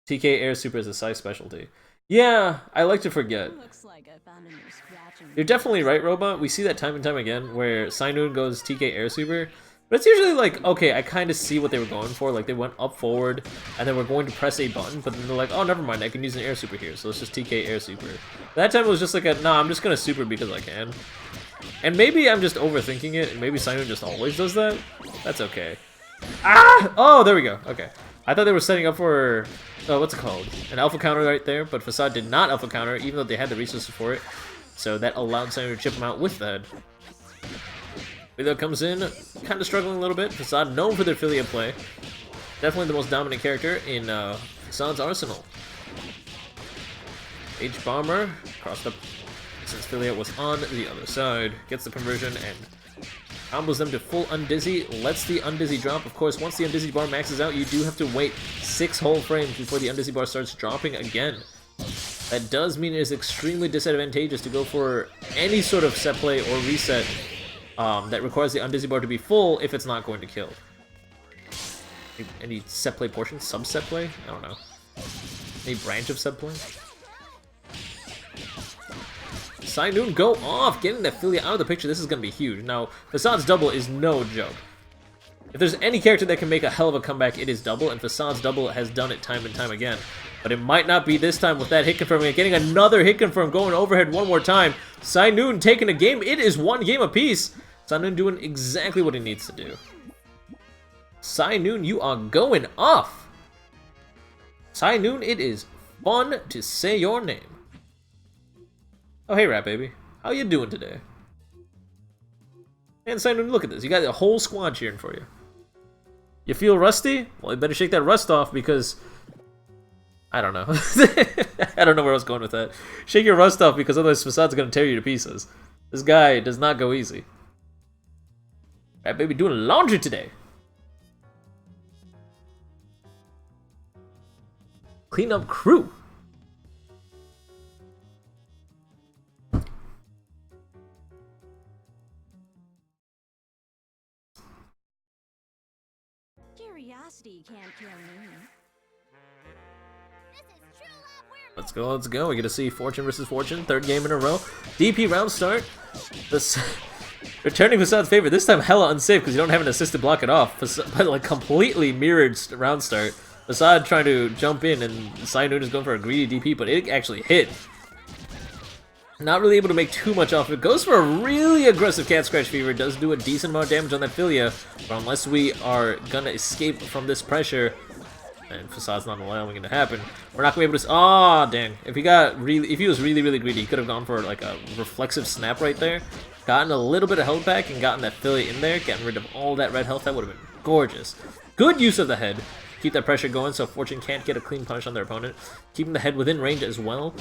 TK Air Super is a Psy specialty. Yeah, I like to forget. Looks like I found a new scratching. You're definitely right, Robot. We see that time and time again, where Sainoon goes TK Air Super. But it's usually like, okay, I kind of see what they were going for. Like, they went up forward, and then we're going to press a button, but then they're like, oh, never mind, I can use an Air Super here, so let's just TK Air Super. That time it was just like nah, I'm just gonna Super because I can. And maybe I'm just overthinking it, and maybe Sainoon just always does that. That's okay. Ah! Oh, there we go. Okay. I thought they were setting up for, what's it called? An alpha counter right there, but Facade did not alpha counter, even though they had the resources for it. So that allowed Sainoon to chip him out with that. Philio comes in, kind of struggling a little bit. Facade known for their Philio play. Definitely the most dominant character in Facade's arsenal. H-Bomber, crossed up since Philio was on the other side. Gets the conversion and combos them to full Undizzy, lets the Undizzy drop. Of course, once the Undizzy bar maxes out, you do have to wait 6 whole frames before the Undizzy bar starts dropping again. That does mean it is extremely disadvantageous to go for any sort of set play or reset that requires the Undizzy bar to be full if it's not going to kill. Any set play portion? Sub-set play? I don't know. Any branch of set play? Sainoon go off, getting that Philia out of the picture. This is going to be huge. Now, Facade's double is no joke. If there's any character that can make a hell of a comeback, it is double, and Facade's double has done it time and time again. But it might not be this time with that hit confirm. Getting another hit confirm, going overhead one more time. Sainoon taking a game. It is 1 game apiece. Sainoon doing exactly what he needs to do. Sainoon, you are going off. Sainoon, it is fun to say your name. Oh, hey, Rat Baby. How you doing today? And Sainoon, look at this. You got a whole squad cheering for you. You feel rusty? Well, you better shake that rust off because... I don't know. I don't know where I was going with that. Shake your rust off because otherwise Facade's going to tear you to pieces. This guy does not go easy. Rat Baby doing laundry today. Clean up crew. Curiosity can't kill me. Let's go, let's go. We get to see Fortune versus Fortune, 3rd game in a row. DP round start. This returning Facade's favor. This time hella unsafe because you don't have an assist to block it off. But like completely mirrored round start. Facade trying to jump in and Sainoon is going for a greedy DP, but it actually hit. Not really able to make too much off of it. Goes for a really aggressive Cat Scratch Fever. Does do a decent amount of damage on that Philia. But unless we are gonna escape from this pressure, and Facade's not allowing it to happen, we're not gonna be able to. Ah, dang! If he was really greedy, he could have gone for like a reflexive snap right there, gotten a little bit of health back, and gotten that Philia in there, getting rid of all that red health. That would have been gorgeous. Good use of the head. Keep that pressure going so Fortune can't get a clean punish on their opponent. Keeping the head within range as well.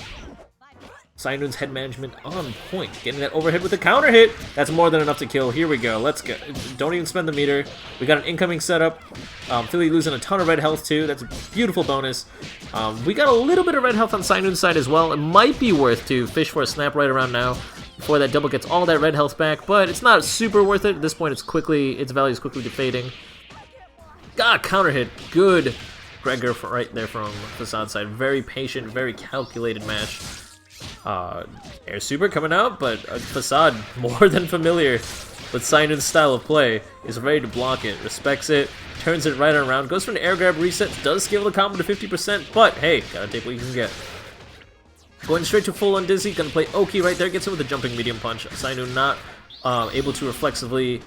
Sainoon's head management on point. Getting that overhead with a counter hit. That's more than enough to kill. Here we go. Let's go. Don't even spend the meter. We got an incoming setup. Philly losing a ton of red health too. That's a beautiful bonus. We got a little bit of red health on Sainoon's side as well. It might be worth to fish for a snap right around now before that double gets all that red health back, but it's not super worth it. At this point, its value is quickly defading. God, counter hit. Good Gregor right there from Facade's side. Very patient, very calculated match. Air Super coming out, but Facade, more than familiar with Sainoon's style of play, is ready to block it, respects it, turns it right around, goes for an air grab reset, does scale the combo to 50%, but hey, gotta take what you can get. Going straight to full on Dizzy, gonna play Oki right there, gets him with a jumping medium punch. Sainoon not able to reflexively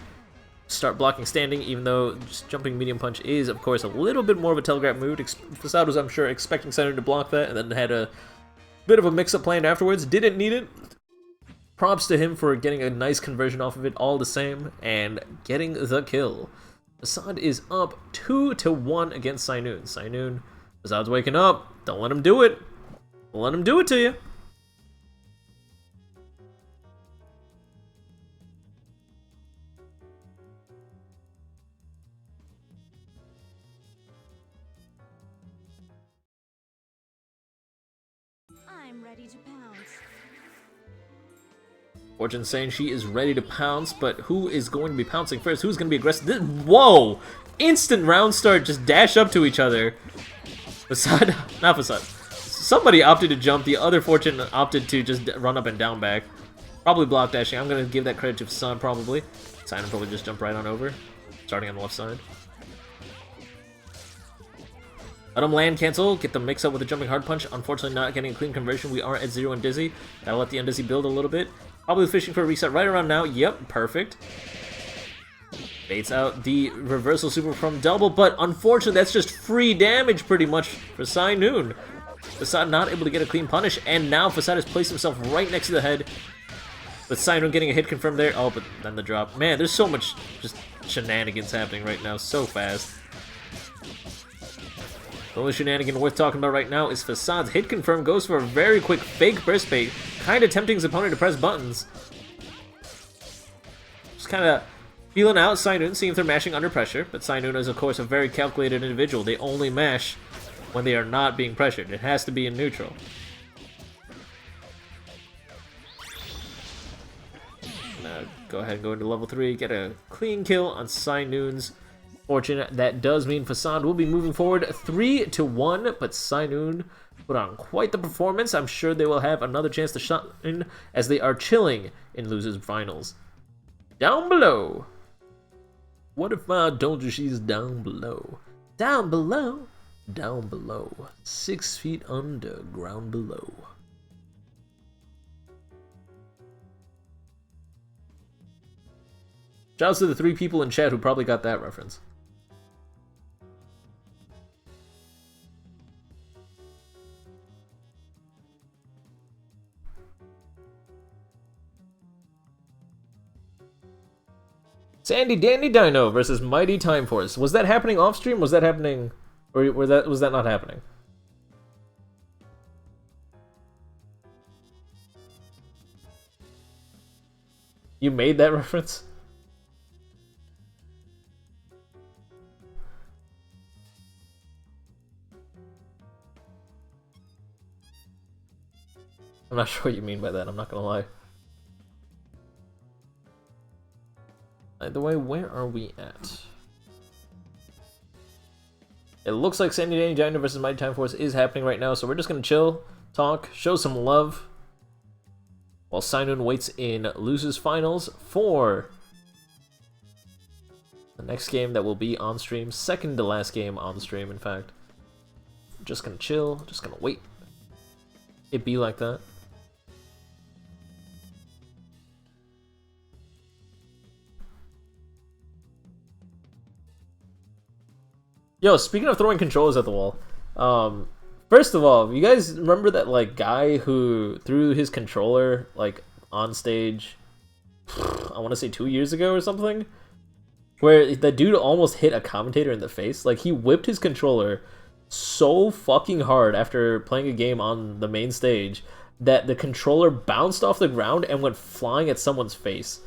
start blocking standing, even though just jumping medium punch is, of course, a little bit more of a telegraph move. Facade was, I'm sure, expecting Sainoon to block that, and then had a bit of a mix-up planned afterwards. Didn't need it. Props to him for getting a nice conversion off of it all the same, and getting the kill. Facade is up 2-1 against Sainoon. Sainoon, Facade's waking up. Don't let him do it. Don't let him do it to you. I'm ready to pounce. Fortune saying she is ready to pounce, but who is going to be pouncing first? Who's going to be aggressive? Whoa! instant round start, just dash up to each other. Facade, not Facade. Somebody opted to jump, the other Fortune opted to just run up and down back. Probably block dashing. I'm gonna give that credit to Facade probably. Simon probably just jump right on over, starting on the left side. Let him land cancel, get the mix up with the jumping hard punch. Unfortunately not getting a clean conversion. We are at 0 and Dizzy. Gotta let the Undizzy build a little bit. Probably fishing for a reset right around now. Yep, perfect. Baits out the reversal super from double, but unfortunately that's just free damage pretty much for Noon. Facade not able to get a clean punish, and now Facade has placed himself right next to the head. With Noon getting a hit confirmed there. Oh, but then the drop. Man, there's so much just shenanigans happening right now, so fast. The only shenanigan worth talking about right now is Facade's hit confirm goes for a very quick fake burst bait, kind of tempting his opponent to press buttons. Just kind of feeling out Noon, seeing if they're mashing under pressure, but Noon is of course a very calculated individual. They only mash when they are not being pressured. It has to be in neutral. Gonna go ahead and go into level 3, get a clean kill on Noon's Fortune. That does mean Facade will be moving forward 3-1, but Noon put on quite the performance. I'm sure they will have another chance to shine as they are chilling in losers finals. Down below. What if I told you she's down below? Down below. Down below. 6 feet underground below. Shouts to the 3 people in chat who probably got that reference. Sandy Dandy Dino versus Mighty Time Force. Was that happening off stream? Was that happening, or was that not happening? You made that reference? I'm not sure what you mean by that, I'm not gonna lie. Either way, where are we at? It looks like Sandy Danny Dino versus Mighty Time Force is happening right now, so we're just gonna chill, talk, show some love, while Noon waits in losers finals for the next game that will be on stream, second to last game on stream, in fact. Just gonna chill, just gonna wait. It be like that. Yo, speaking of throwing controllers at the wall, first of all, you guys remember that like guy who threw his controller like on stage? I want to say 2 years ago or something, where the dude almost hit a commentator in the face. Like he whipped his controller so fucking hard after playing a game on the main stage that the controller bounced off the ground and went flying at someone's face.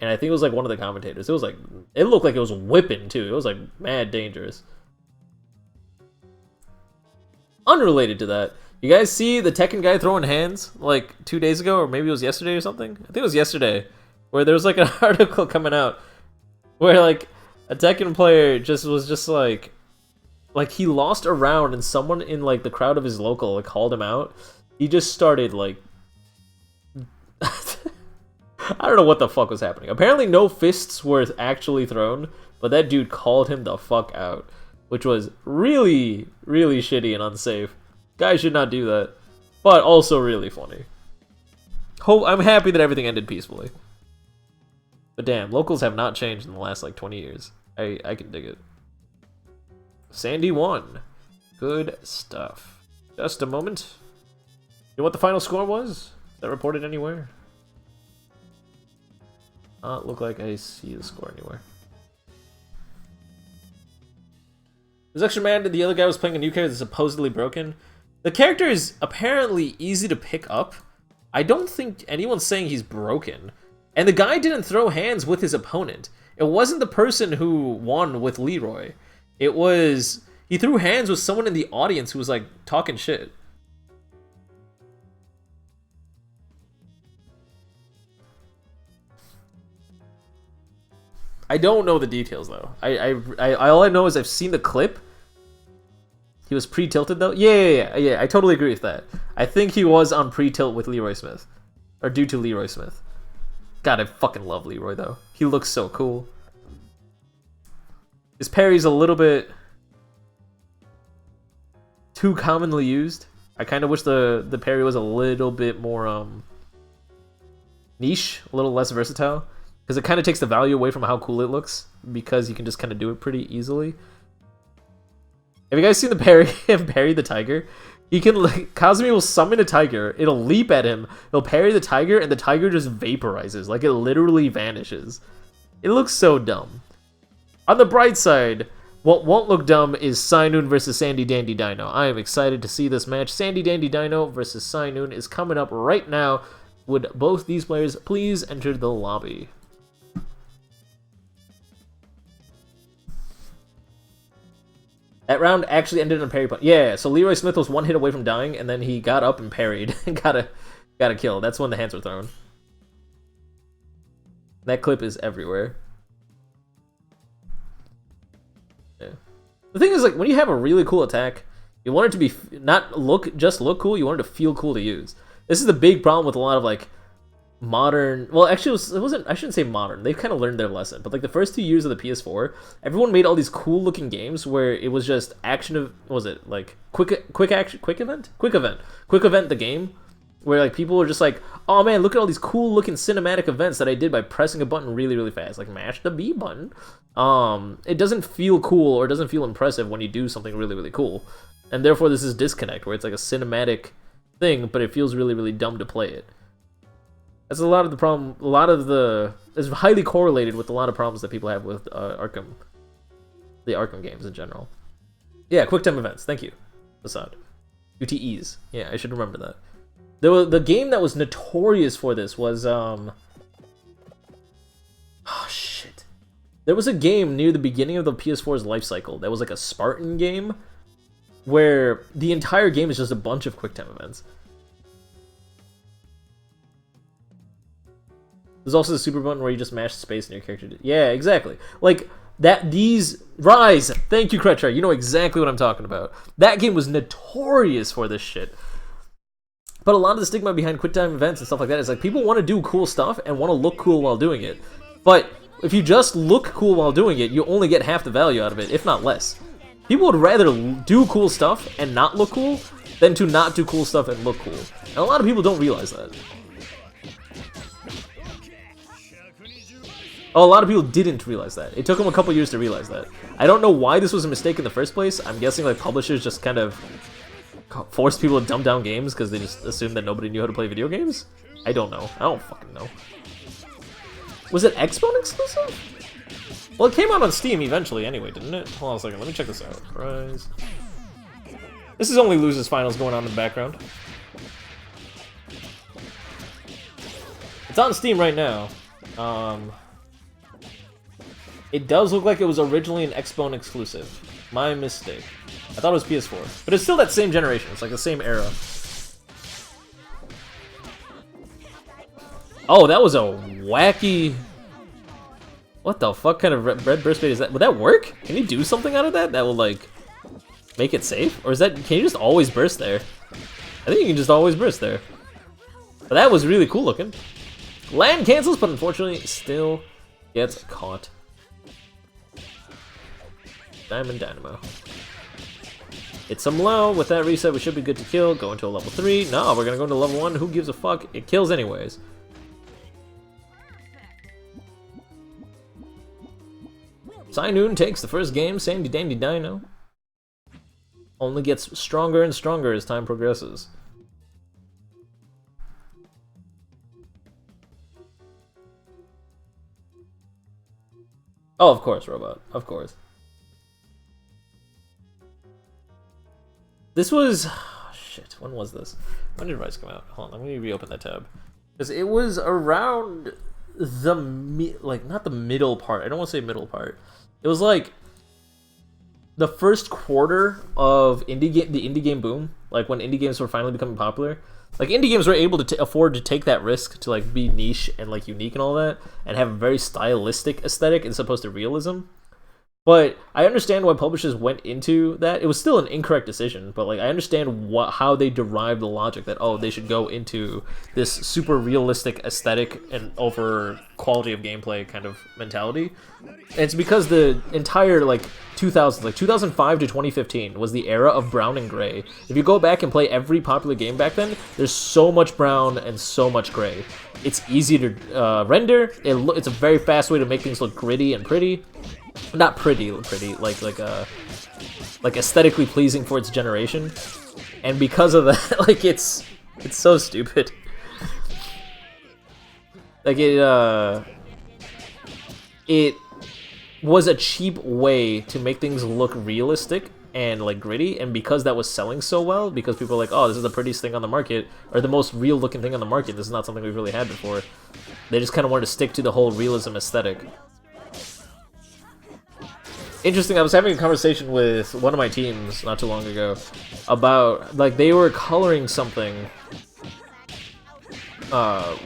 And I think it was like one of the commentators. It was like, it looked like it was whipping too. It was like mad dangerous. Unrelated to that, you guys see the Tekken guy throwing hands like 2 days ago, or maybe it was yesterday or something? I think it was yesterday, where there was like an article coming out where like a Tekken player was just like he lost a round and someone in like the crowd of his local like called him out. He just started like I don't know what the fuck was happening. Apparently no fists were actually thrown, but that dude called him the fuck out, which was really, really shitty and unsafe. Guys should not do that, but also really funny. I'm happy that everything ended peacefully. But damn, locals have not changed in the last like 20 years. I can dig it. Sandy won. Good stuff. Just a moment. You know what the final score was? Is that reported anywhere? Not look like I see the score anywhere. There's extra man, the other guy was playing a new character that's supposedly broken. The character is apparently easy to pick up. I don't think anyone's saying he's broken. And the guy didn't throw hands with his opponent. It wasn't the person who won with Leroy. It was... he threw hands with someone in the audience who was like talking shit. I don't know the details though. All I know is I've seen the clip. He was pre-tilted though. Yeah. I totally agree with that. I think he was on pre-tilt with Leroy Smith, or due to Leroy Smith. God, I fucking love Leroy though. He looks so cool. His parry's a little bit too commonly used. I kind of wish the parry was a little bit more niche, a little less versatile, because it kind of takes the value away from how cool it looks, because you can just kind of do it pretty easily. Have you guys seen the parry the tiger? He can, like, Kazumi will summon a tiger, it'll leap at him, he'll parry the tiger, and the tiger just vaporizes, like it literally vanishes. It looks so dumb. On the bright side, what won't look dumb is Sainoon versus Sandy Dandy Dino. I am excited to see this match. Sandy Dandy Dino versus Sainoon is coming up right now. Would both these players please enter the lobby? That round actually ended in a parry punch. Yeah, so Leroy Smith was one hit away from dying, and then he got up and parried and got a kill. That's when the hands were thrown. That clip is everywhere. Yeah. The thing is, like, when you have a really cool attack, you want it to be not just look cool. You want it to feel cool to use. This is the big problem with a lot of like modern. Well, actually, it wasn't. I shouldn't say modern. They've kind of learned their lesson. But like the first 2 years of the PS4, everyone made all these cool looking games where it was just action of. What was it like quick event the game, where like people were just like, oh man, look at all these cool looking cinematic events that I did by pressing a button really really fast, like mash the B button. It doesn't feel cool or doesn't feel impressive when you do something really really cool, and therefore this is disconnect where it's like a cinematic thing, but it feels really really dumb to play it. That's a lot of the problem. It's highly correlated with a lot of problems that people have with the Arkham games in general. Yeah, quick time events. Thank you, Assad. QTEs. Yeah, I should remember that. The game that was notorious for this was oh shit. There was a game near the beginning of the PS4's life cycle that was like a Spartan game, where the entire game is just a bunch of quick time events. There's also the super button where you just mash space and your character. Yeah, exactly. Like that. These Rise. Thank you, Kretra. You know exactly what I'm talking about. That game was notorious for this shit. But a lot of the stigma behind quick time events and stuff like that is like people want to do cool stuff and want to look cool while doing it. But if you just look cool while doing it, you only get half the value out of it, if not less. People would rather do cool stuff and not look cool than to not do cool stuff and look cool. And a lot of people don't realize that. Oh, a lot of people didn't realize that. It took them a couple years to realize that. I don't know why this was a mistake in the first place. I'm guessing like publishers just kind of forced people to dumb down games because they just assumed that nobody knew how to play video games. I don't know. I don't fucking know. Was it Xbox exclusive? Well, it came out on Steam eventually anyway, didn't it? Hold on a second. Let me check this out. Rise. This is only Losers Finals going on in the background. It's on Steam right now. It does look like it was originally an Xbox exclusive. My mistake. I thought it was PS4. But it's still that same generation. It's like the same era. Oh, that was a wacky... What the fuck kind of red burst bait is that? Would that work? Can you do something out of that that will, like, make it safe? Or is that... Can you just always burst there? I think you can just always burst there. But that was really cool looking. Land cancels, but unfortunately still gets caught. Diamond Dynamo. Hit some low. With that reset, we should be good to kill. Go into a level 3. No, we're gonna go into level 1. Who gives a fuck? It kills anyways. Sainoon takes the first game. Sandy Dandy Dino only gets stronger and stronger as time progresses. Oh, of course, Robot. Of course. This was... Oh, shit, when was this? When did Rise come out? Hold on, let me reopen that tab. Because it was around the... Like, not the middle part. I don't want to say middle part. It was like... the first quarter of the indie game boom. Like, when indie games were finally becoming popular. Like, indie games were able to afford to take that risk to, like, be niche and, like, unique and all that, and have a very stylistic aesthetic as opposed to realism. But I understand why publishers went into that. It was still an incorrect decision, but like I understand how they derived the logic that, oh, they should go into this super realistic aesthetic and over quality of gameplay kind of mentality. And it's because the entire like 2000s, like 2005 to 2015 was the era of brown and gray. If you go back and play every popular game back then, there's so much brown and so much gray. It's easy to render. It's a very fast way to make things look gritty and pretty. Not pretty, like aesthetically pleasing for its generation, and because of that, like it's so stupid. Like it was a cheap way to make things look realistic and like gritty, and because that was selling so well, because people were like, oh, this is the prettiest thing on the market, or the most real looking thing on the market. This is not something we've really had before. They just kind of wanted to stick to the whole realism aesthetic. Interesting, I was having a conversation with one of my teams not too long ago about, like, they were coloring something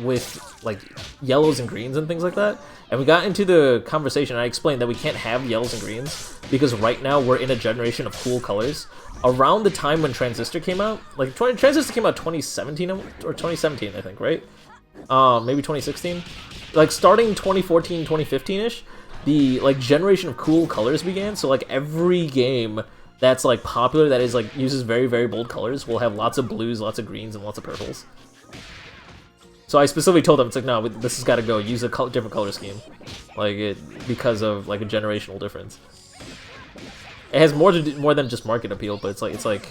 with, like, yellows and greens and things like that, and we got into the conversation, and I explained that we can't have yellows and greens because right now we're in a generation of cool colors. Around the time when Transistor came out, like, Transistor came out 2017 or 2017, I think, right? Maybe 2016? Like, starting 2014, 2015-ish, the like generation of cool colors began. So like every game that's like popular that is like uses very, very bold colors will have lots of blues, lots of greens, and lots of purples. So I specifically told them, it's like, no, this has got to go. Use a different color scheme, like because of like a generational difference. It has more than just market appeal, but it's like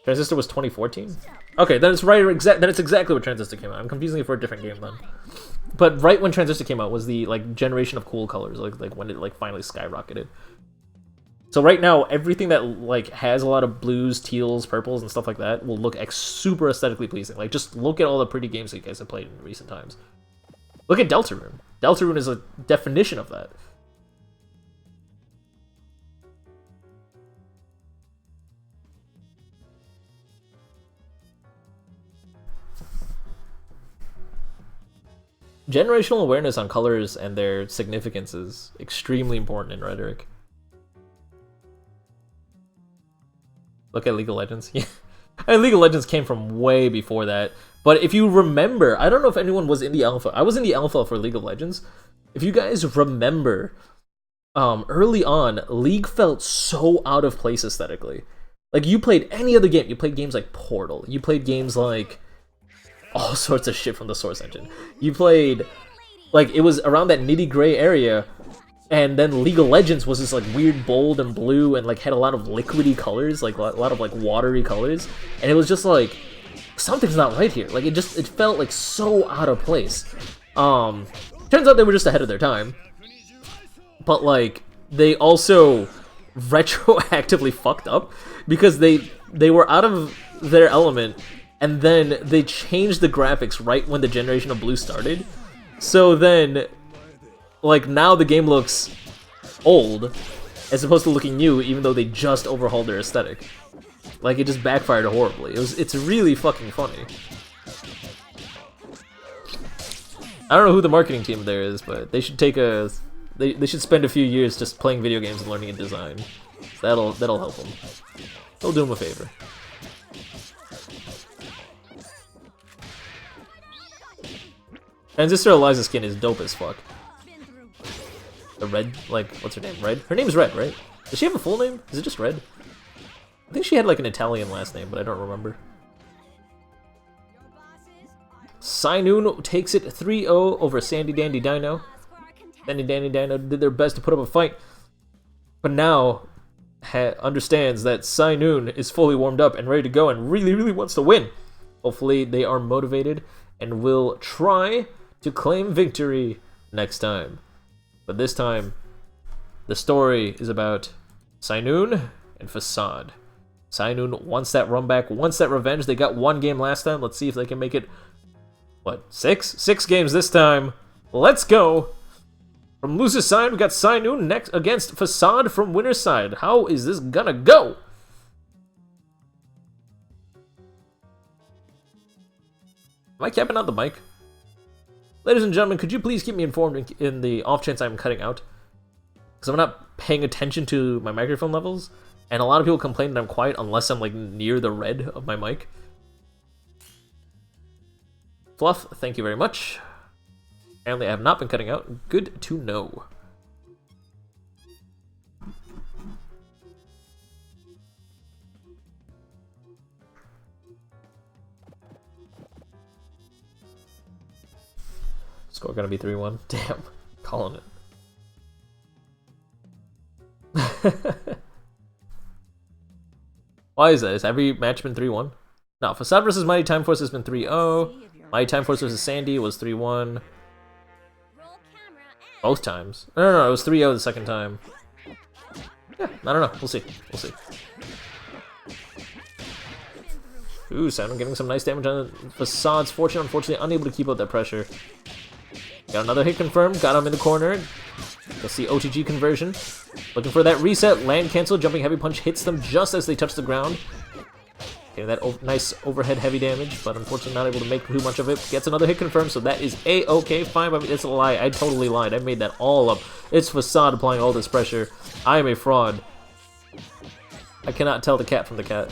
Transistor was 2014. Okay, then it's right. Then it's exactly what Transistor came out. I'm confusing it for a different game then. But right when Transistor came out was the like generation of cool colors, like when it like finally skyrocketed. So right now, everything that like has a lot of blues, teals, purples, and stuff like that will look super aesthetically pleasing. Like just look at all the pretty games that you guys have played in recent times. Look at Deltarune. Deltarune is a definition of that. Generational awareness on colors and their significance is extremely important in rhetoric. Look at League of Legends. Yeah. And League of Legends came from way before that. But if you remember, I don't know if anyone was in the alpha. I was in the alpha for League of Legends. If you guys remember, early on, League felt so out of place aesthetically. Like, you played any other game. You played games like Portal. You played games like all sorts of shit from the Source engine. You played, like, it was around that nitty gray area, and then League of Legends was this like weird bold and blue and like had a lot of liquidy colors, like a lot of like watery colors, and it was just like, something's not right here. Like it felt like so out of place. Turns out they were just ahead of their time, but like they also retroactively fucked up because they were out of their element. And then they changed the graphics right when the generation of blue started. So then, like, now the game looks old as opposed to looking new, even though they just overhauled their aesthetic. Like, it just backfired horribly. It's really fucking funny. I don't know who the marketing team there is, but they should take they should spend a few years just playing video games and learning a design. So that'll help them. They'll do them a favor. Transistor Eliza's skin is dope as fuck. The Red, like, what's her name? Red? Her name's Red, right? Does she have a full name? Is it just Red? I think she had like an Italian last name, but I don't remember. Sainoon takes it 3-0 over Sandy Dandy Dino. Sandy Dandy Dino did their best to put up a fight, but now understands that Sainoon is fully warmed up and ready to go and really, really wants to win. Hopefully they are motivated and will try to claim victory next time. But this time, the story is about Sainoon and Facade. Sainoon wants that run back, wants that revenge. They got one game last time. Let's see if they can make it, what, 6? 6 games this time. Let's go! From loser's side, we got Sainoon next against Facade from winner's side. How is this gonna go? Am I capping out the mic? Ladies and gentlemen, could you please keep me informed in the off chance I'm cutting out? Because I'm not paying attention to my microphone levels, and a lot of people complain that I'm quiet unless I'm like near the red of my mic. Fluff, thank you very much. Apparently I have not been cutting out. Good to know. Score gonna be 3-1. Damn, calling it. Why is that? Has every match been 3-1? No, Facade versus Mighty Time Force has been 3-0. Mighty Time Force versus Sandy was 3-1. Both times. No, it was 3-0 the second time. Yeah, I don't know. We'll see. We'll see. Ooh, Simon getting some nice damage on Facade's Fortune. Unfortunately, unable to keep up that pressure. Got another hit confirmed. Got him in the corner. Let's see OTG conversion. Looking for that reset. Land cancel. Jumping heavy punch hits them just as they touch the ground. Getting that nice overhead heavy damage, but unfortunately not able to make too much of it. Gets another hit confirmed, so that is A-okay. Fine, but it's a lie. I totally lied. I made that all up. It's Facade applying all this pressure. I am a fraud. I cannot tell the cat from the cat.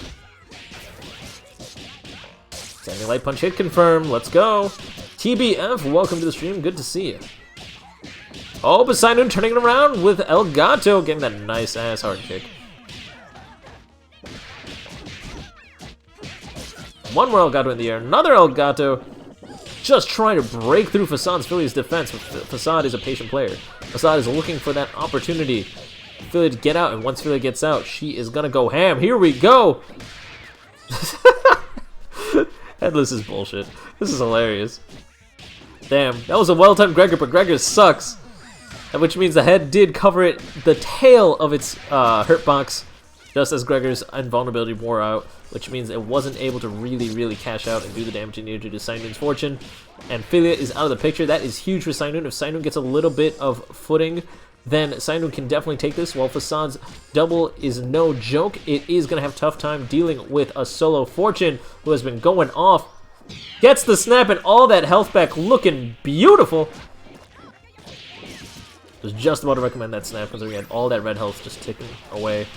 Standing light punch hit confirmed. Let's go. TBF, welcome to the stream. Good to see you. Oh, Poseidon turning it around with El Gato, getting that nice ass hard kick. One more El Gato in the air. Another El Gato. Just trying to break through Facade's Philly's defense. Facade is a patient player. Facade is looking for that opportunity. Philly to get out, and once Philly gets out, she is gonna go ham. Here we go. Headless is bullshit. This is hilarious. Damn, that was a well-timed Gregor, but Gregor sucks. Which means the head did cover the tail of its hurt box, just as Gregor's invulnerability wore out, which means it wasn't able to really cash out and do the damage it needed to do Sainun's Fortune. And Philia is out of the picture. That is huge for Sainun. If Sainun gets a little bit of footing, then Sainun can definitely take this. While Facade's double is no joke, it is going to have a tough time dealing with a solo Fortune who has been going off. Gets the snap and all that health back, looking beautiful. Was just about to recommend that snap because we had all that red health just ticking away.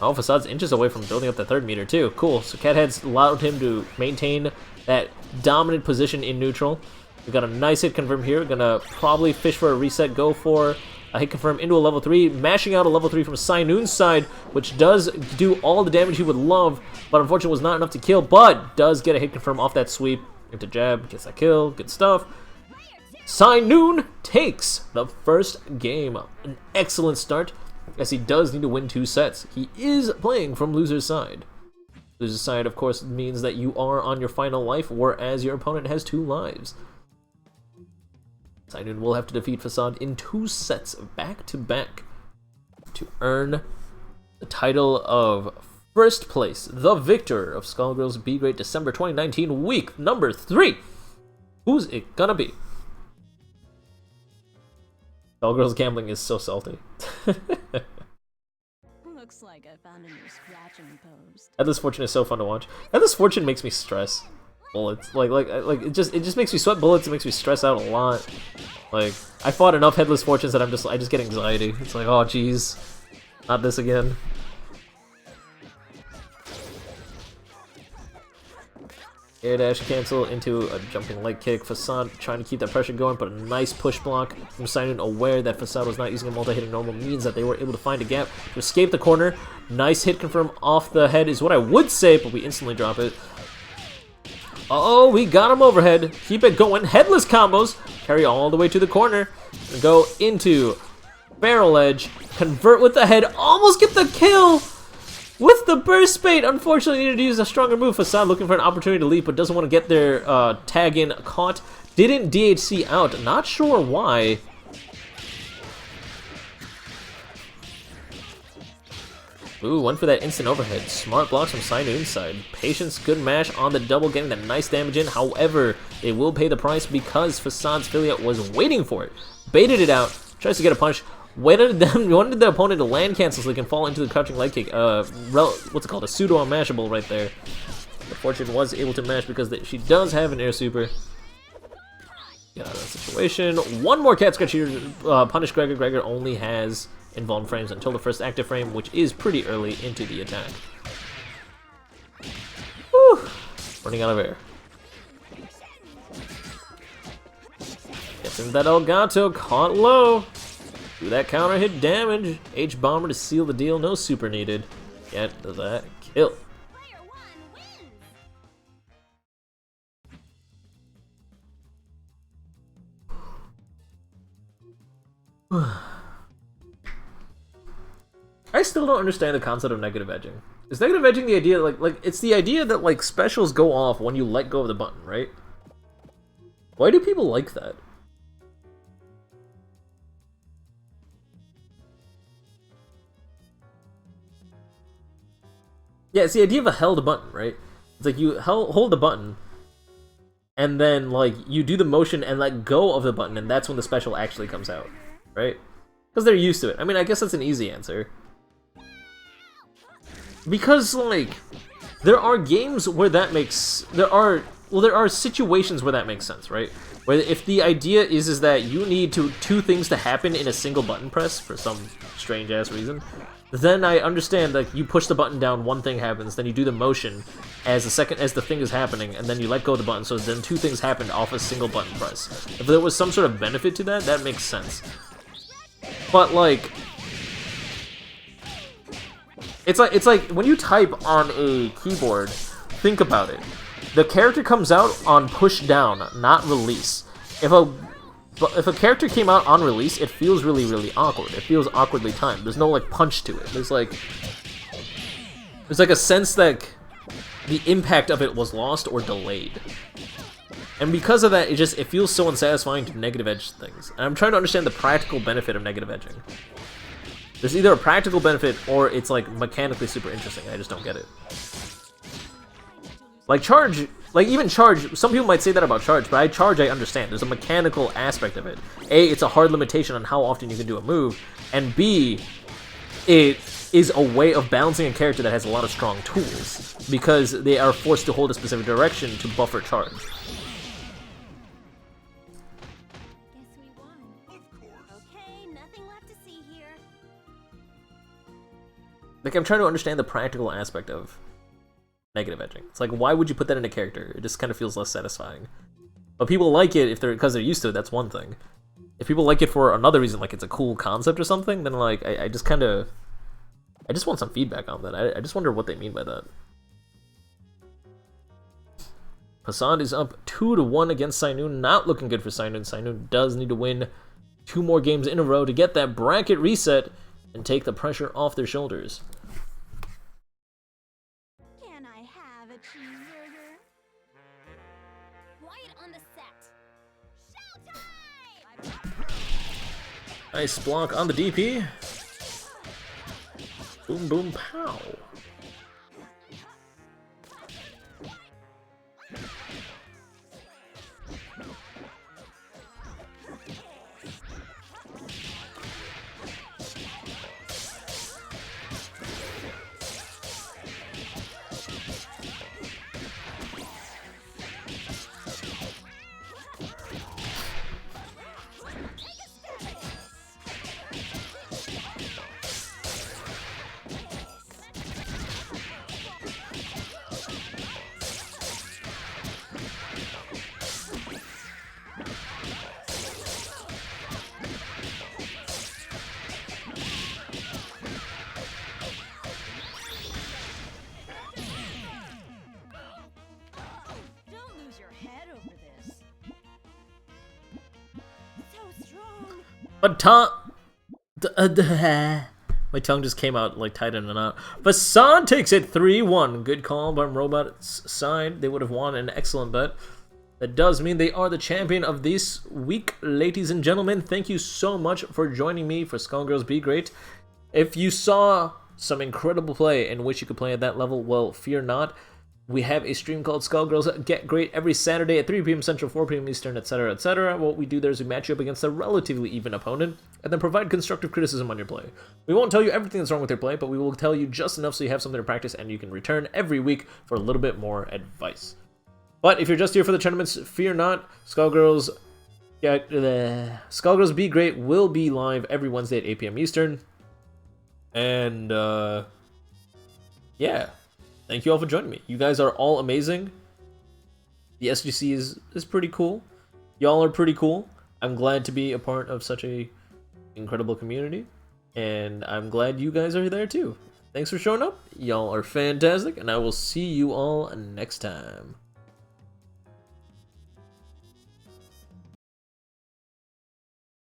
Oh, Facade's inches away from building up the 3rd meter too. Cool. So Cathead's allowed him to maintain that dominant position in neutral. We got a nice hit confirm here. Gonna probably fish for a reset. Go for a hit confirm into a level 3, mashing out a level 3 from Sainun's side, which does do all the damage he would love, but unfortunately was not enough to kill, but does get a hit confirm off that sweep. Into jab, gets that kill, good stuff. Sainun takes the first game. An excellent start, as he does need to win 2 sets. He is playing from loser's side. Loser's side, of course, means that you are on your final life, whereas your opponent has 2 lives. Sainun will have to defeat Facade in 2 sets back-to-back to earn the title of first place, the victor of Skullgirls Be Gr8 December 2019 week number 3. Who's it gonna be? Skullgirls gambling is so salty. Looks like I found a new scratching post. Headless Fortune is so fun to watch. Headless Fortune makes me stress bullets. Like it just makes me sweat bullets. It makes me stress out a lot. Like I fought enough Headless Fortunes that I just get anxiety. It's like, oh jeez, not this again. Air dash cancel into a jumping leg kick. Facade trying to keep that pressure going, but a nice push block from Sainun, aware that Facade was not using a multi-hitting normal, means that they were able to find a gap to escape the corner. Nice hit confirm off the head is what I would say, but we instantly drop it. Oh, we got him overhead. Keep it going. Headless combos. Carry all the way to the corner. And go into barrel edge. Convert with the head. Almost get the kill. With the burst bait, unfortunately needed to use a stronger move. Facade looking for an opportunity to leap, but doesn't want to get their tag in caught. Didn't DHC out. Not sure why. Ooh, went for that instant overhead. Smart blocks from Sainun's side. Patience, good mash on the double, getting that nice damage in. However, they will pay the price because Facade's Philia was waiting for it. Baited it out. Tries to get a punch. Wanted the opponent to land cancel so they can fall into the crouching leg kick. What's it called? A pseudo unmashable right there. Fortune was able to match because she does have an air super. Get out of that situation. One more cat scratch here. Punish Gregor. Gregor only has invuln frames until the first active frame, which is pretty early into the attack. Whew. Running out of air. Gets in that Elgato, caught low. Do that counter hit damage. H-Bomber to seal the deal, no super needed. Get that kill. I still don't understand the concept of negative edging. Is negative edging the idea, like it's the idea that like specials go off when you let go of the button, right? Why do people like that? Yeah, it's the idea of a held button, right? It's like you hold the button, and then like you do the motion and let go of the button, and that's when the special actually comes out, right? Because they're used to it. I mean, I guess that's an easy answer. Because like there are games where that makes there are situations where that makes sense, right? Where if the idea is that you need two things to happen in a single button press for some strange ass reason, then I understand that you push the button down, one thing happens, then you do the motion as the thing is happening, and then you let go of the button, so then two things happen off a single button press. If there was some sort of benefit to that, that makes sense. But like it's like when you type on a keyboard, think about it. The character comes out on push down, not release. If a character came out on release, it feels really, really awkward. It feels awkwardly timed. There's no like punch to it. There's like a sense that the impact of it was lost or delayed. And because of that, it feels so unsatisfying to negative edge things. And I'm trying to understand the practical benefit of negative edging. There's either a practical benefit or it's like mechanically super interesting. I just don't get it. Like charge, like even charge, some people might say that about charge, but I understand. There's a mechanical aspect of it. A, it's a hard limitation on how often you can do a move, and B, it is a way of balancing a character that has a lot of strong tools, because they are forced to hold a specific direction to buffer charge. Guess we won. Of course. Okay, nothing left to see here. Like, I'm trying to understand the practical aspect of negative edging. It's like, why would you put that in a character? It just kind of feels less satisfying. But people like it because they're used to it, that's one thing. If people like it for another reason, like it's a cool concept or something, then like, I just want some feedback on that. I just wonder what they mean by that. Passant is up 2-1 against Sainoon. Not looking good for Sainoon. Sainoon does need to win 2 more games in a row to get that bracket reset and take the pressure off their shoulders. Can I have a cheeseburger? Quiet on the set. Showtime! Nice block on the DP. Boom, boom, pow. My tongue just came out like tight in and out. Passant takes it 3-1. Good call by Robot's side. They would have won an excellent bet. That does mean they are the champion of this week, ladies and gentlemen. Thank you so much for joining me for Skullgirls Be Gr8. If you saw some incredible play and wish you could play at that level, well, fear not. We have a stream called Skullgirls Get Great every Saturday at 3 p.m. Central, 4 p.m. Eastern, etc., etc. What we do there is we match you up against a relatively even opponent, and then provide constructive criticism on your play. We won't tell you everything that's wrong with your play, but we will tell you just enough so you have something to practice and you can return every week for a little bit more advice. But if you're just here for the tournaments, fear not. Skullgirls Be Great will be live every Wednesday at 8 p.m. Eastern. And, yeah. Thank you all for joining me. You guys are all amazing. The SGC is pretty cool. Y'all are pretty cool. I'm glad to be a part of such a incredible community. And I'm glad you guys are there too. Thanks for showing up. Y'all are fantastic. And I will see you all next time.